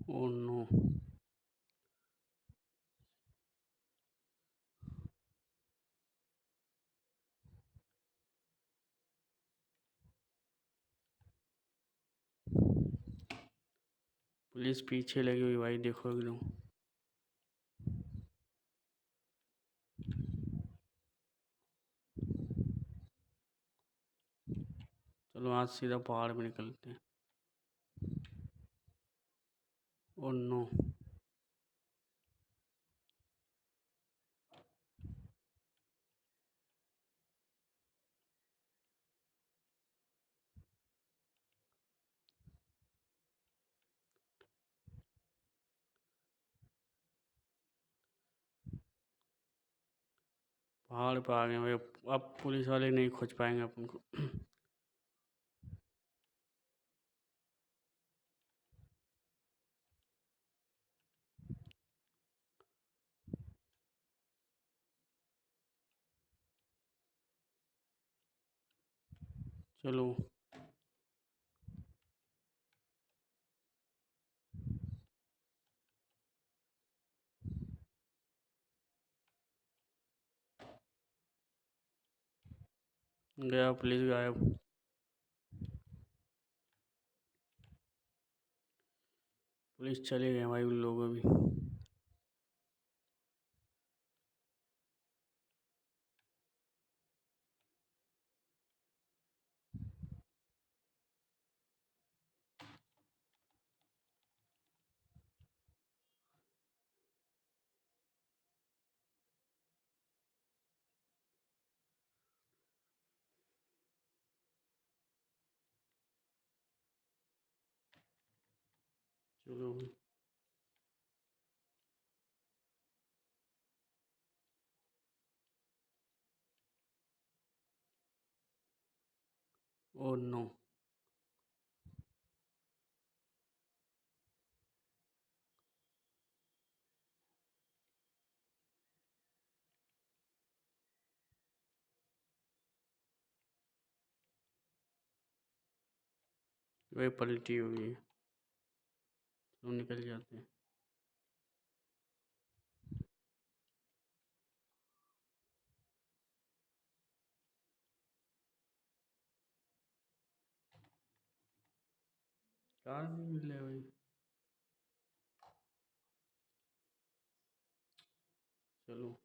ओ नो, पुलिस पीछे लगी हुई भाई, देखो एकदम। चलो आज सीधा पहाड़ पे निकलते हैं। ओ नो, पहाड़ पे आ गए भाई। अब पुलिस वाले नहीं खोज पाएंगे अपन को। चलो गया, पुलिस गायब। पुलिस चले गए भाई, उन लोगों भी। चलो ओ नो, वही पलटी हुई है, तो निकल जाते हैं। कार नहीं मिल रहा है भाई। चलो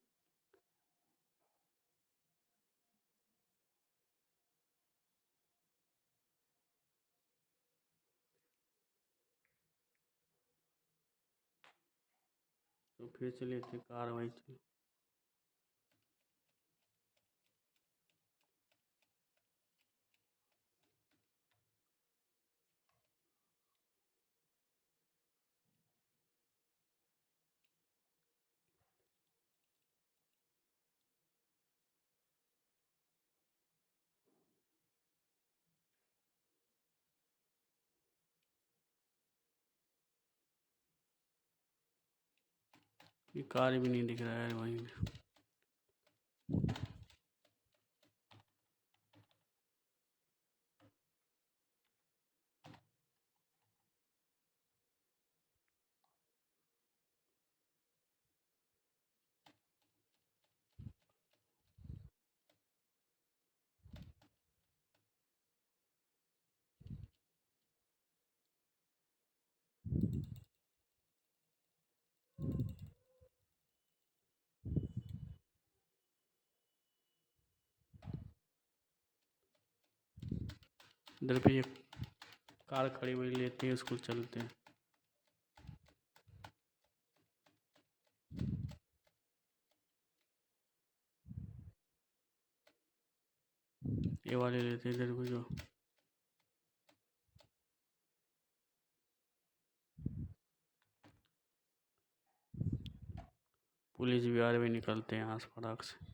तो फिर से लेते कार भाई। चलो ये कार भी नहीं दिख रहा है भाई। इधर पे एक कार खड़ी हुई, लेते हैं उसको, चलते हैं। ये वाले लेते हैं इधर को जो। पुलिस बिहार भी निकलते हैं आस पड़ाक से।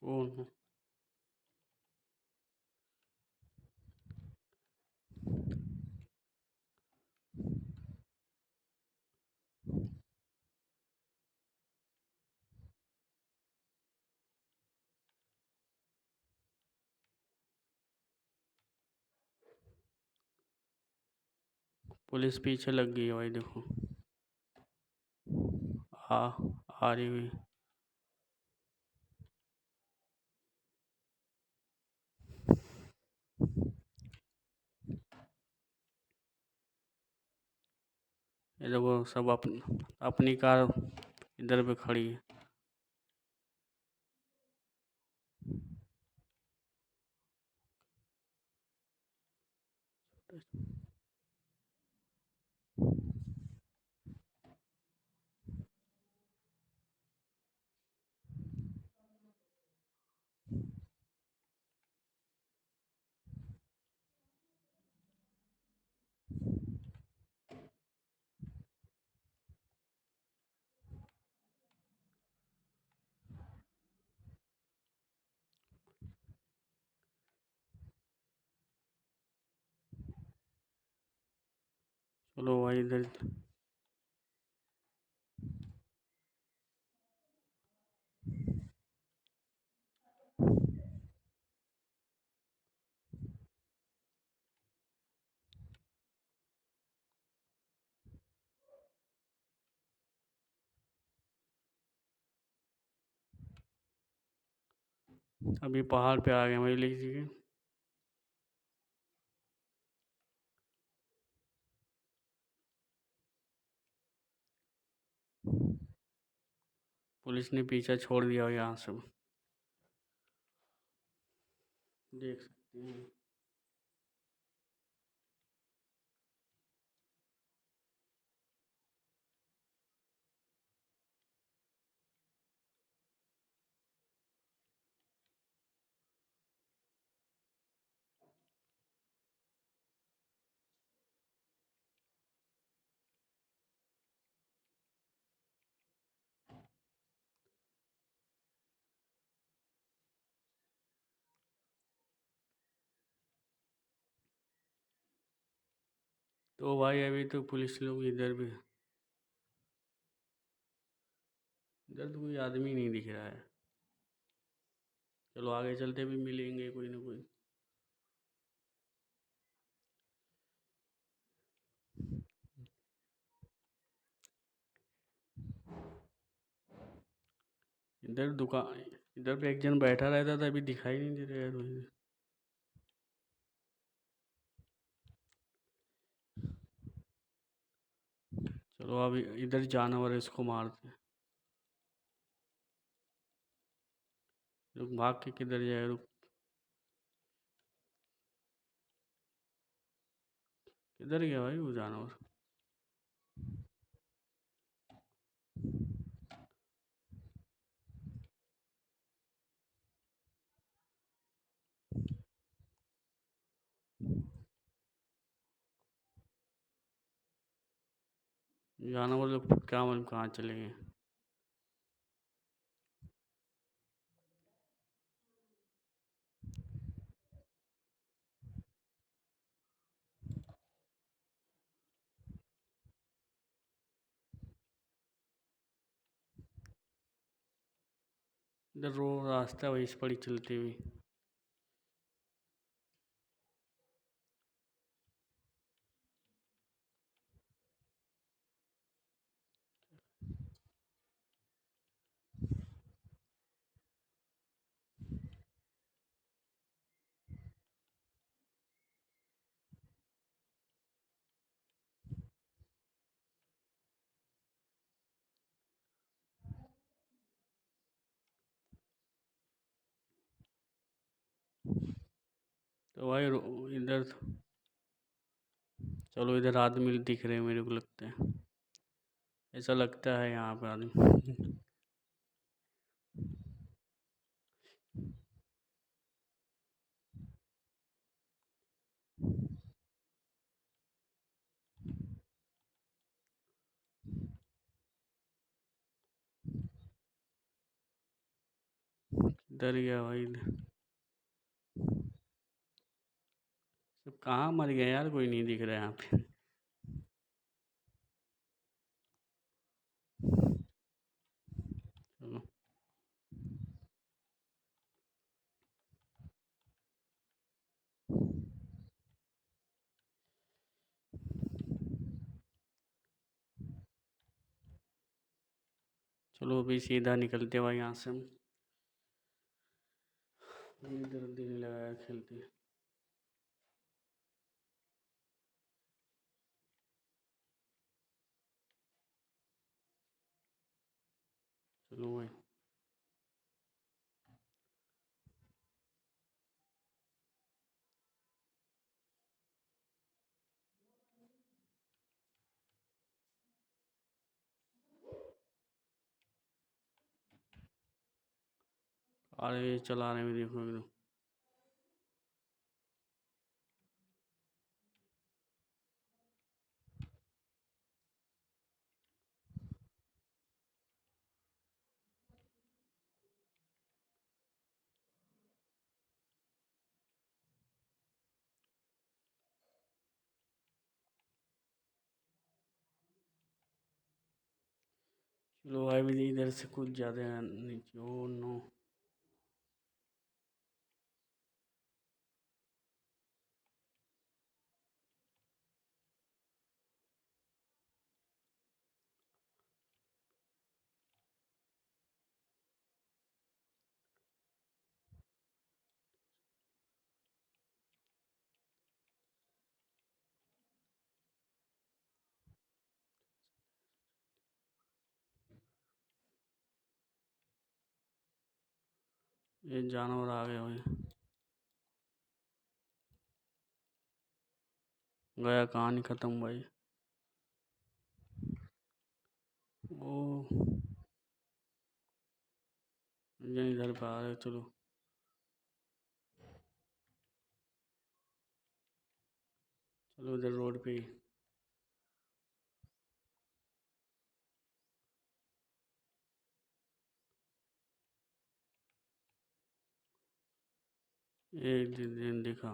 Oh no. पुलिस पीछे लग गई है भाई, देखो। आ आ रही हुई। ये देखो, सब अपनी कार इधर पे खड़ी है। चलो भाई इधर। अभी पहाड़ पे आ गए भाई, लीजिए। पुलिस ने पीछा छोड़ दिया यहाँ से, देख सकते हैं। तो भाई अभी तो पुलिस लोग इधर भी, इधर तो कोई आदमी नहीं दिख रहा है। चलो आगे चलते भी मिलेंगे कोई ना कोई। इधर दुकान, इधर पे एक जन बैठा रहता था, अभी दिखाई नहीं दे रहा यार वहीं। चलो अभी इधर जानवर है, इसको मारते हैं। रुक, भाग के किधर जाए, रुक। किधर गया भाई वो जानवर? जानवर लोग क्या मालूम कहाँ चले गए। इधर रोड रास्ता वही इस पर ही चलती हुई। तो भाई इधर, चलो इधर आदमी दिख रहे हैं मेरे को लगता है, ऐसा लगता है यहाँ पे आदमी। डर गया भाई इधर। सब कहाँ मर गए यार, कोई नहीं दिख रहा है यहाँ पे। चलो चलो अभी सीधा निकलते भाई यहाँ से हम। इधर दिल लगाया खेलते। चलो भाई। अरे चला रहे हैं देखो एकदम। चलो भाई भी इधर से कुछ ज़्यादा नीचे, ओ नो। ये जानवर आ गया भाई। गया, कहानी खत्म भाई। ओ, ये इधर पे आ रहे, चलो। चलो इधर रोड पे ही। एक दिन दिन दिखा।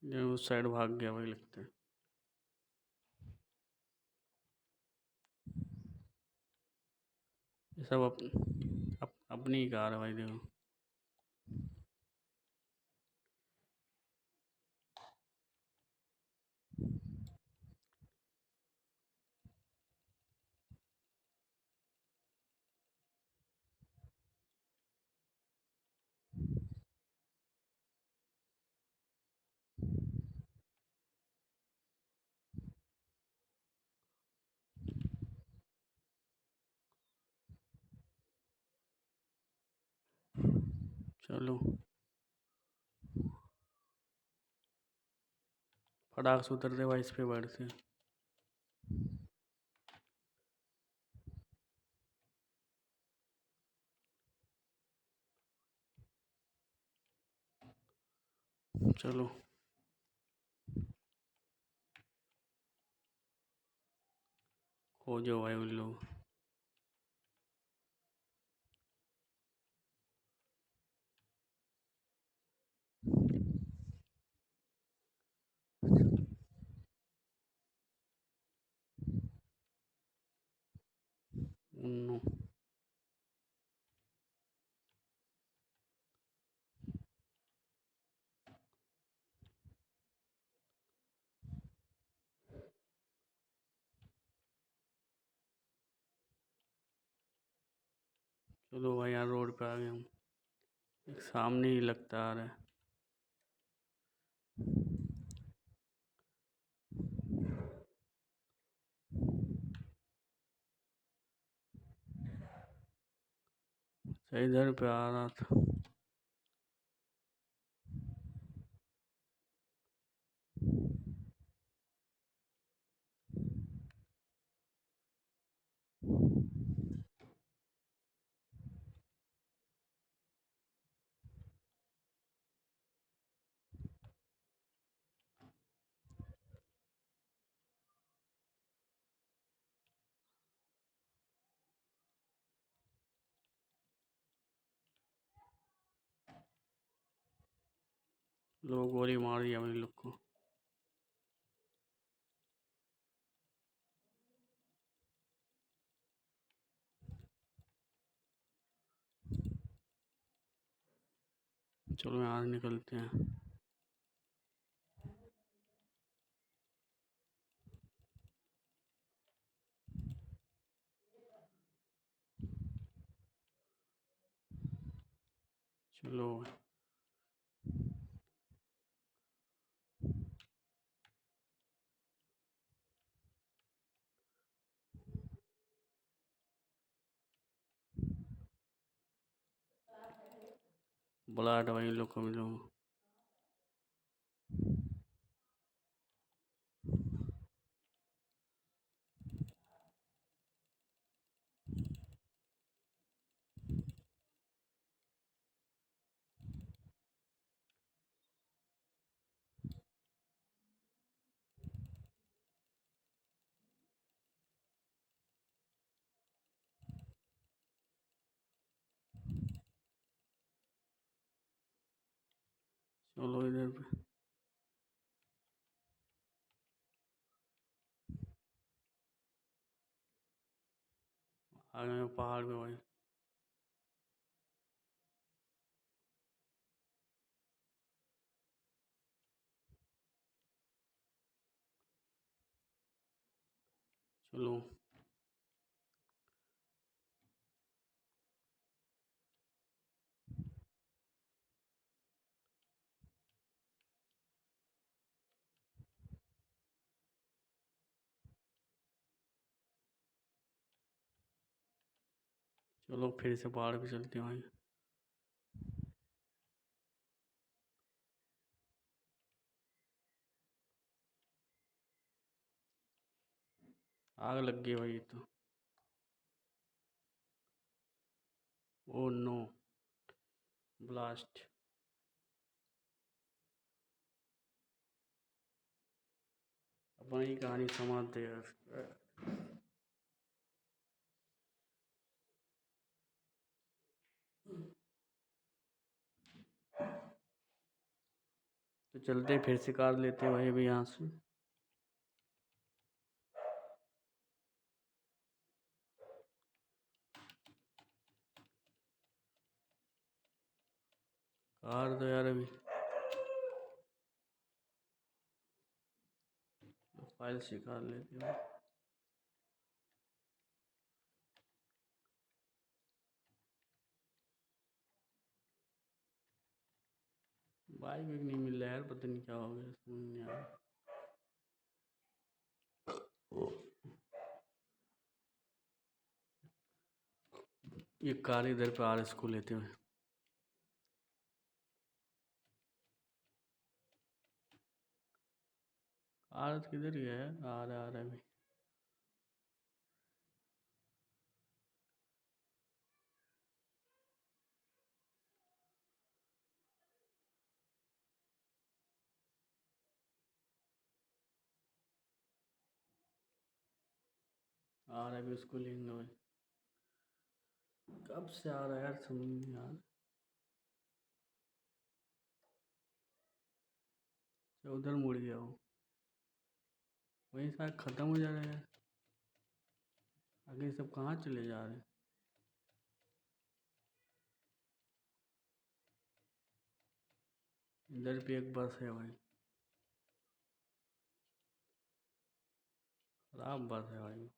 जो उस साइड भाग गया वही लगता है। ये सब अपनी ही कार है भाई, देखो। चलो फटाक से उतर दे भाई, इस पे बैठते। चलो खोजो भाई उन लोग। उन्नो चलो भाई, यहाँ रोड पे आ गए हम। एक सामने ही लगता आ रहा है। सही इधर पे आ रहा था। लोग गोली मार दिया भाई लोग को। चलो यहाँ से निकलते हैं। चलो बुलाट भाई लोग को मिलो। चलो इधर पे आ गए पहाड़ पे भाई। चलो चलो फिर से पहाड़ पे चलते हैं भाई। आग लग गई भाई, ये तो। Oh no, blast. अपनी कहानी समाप्त है यार। तो चलते फिर से कार लेते भाई अभी यहाँ से। कार तो यार अभी फाइल से कार लेते हैं। बाइक भी नहीं मिल रहा है यार, पता नहीं क्या हो गया, समझ नहीं आ रहा। ये कार इधर पे RS को लेते हुए। RS किधर गया है? आ रहा है अभी। आ रहा है अभी, उसको लेंगे भाई। कब से आ रहा है यार, समझ नहीं आ रहा। अच्छा, उधर मुड़ गया वो, वहीं शायद ख़त्म हो जा रहा है यार। आगे सब कहाँ चले जा रहे हैं? इधर भी एक बस है भाई, खराब बस है भाई।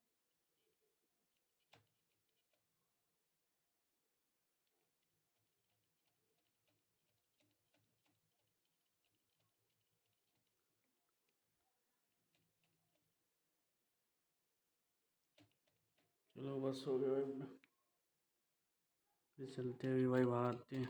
चलो बस हो गया भाई, फिर चलते हैं भाई, भागते हैं।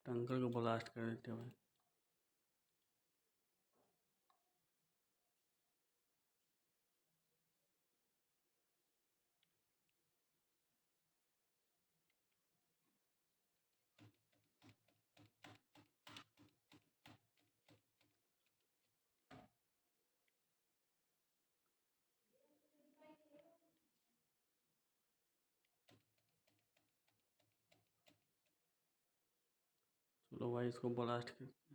टंकर को ब्लास्ट कर देते हैं भाई। चलो भाई इसको ब्लास्ट करते हैं।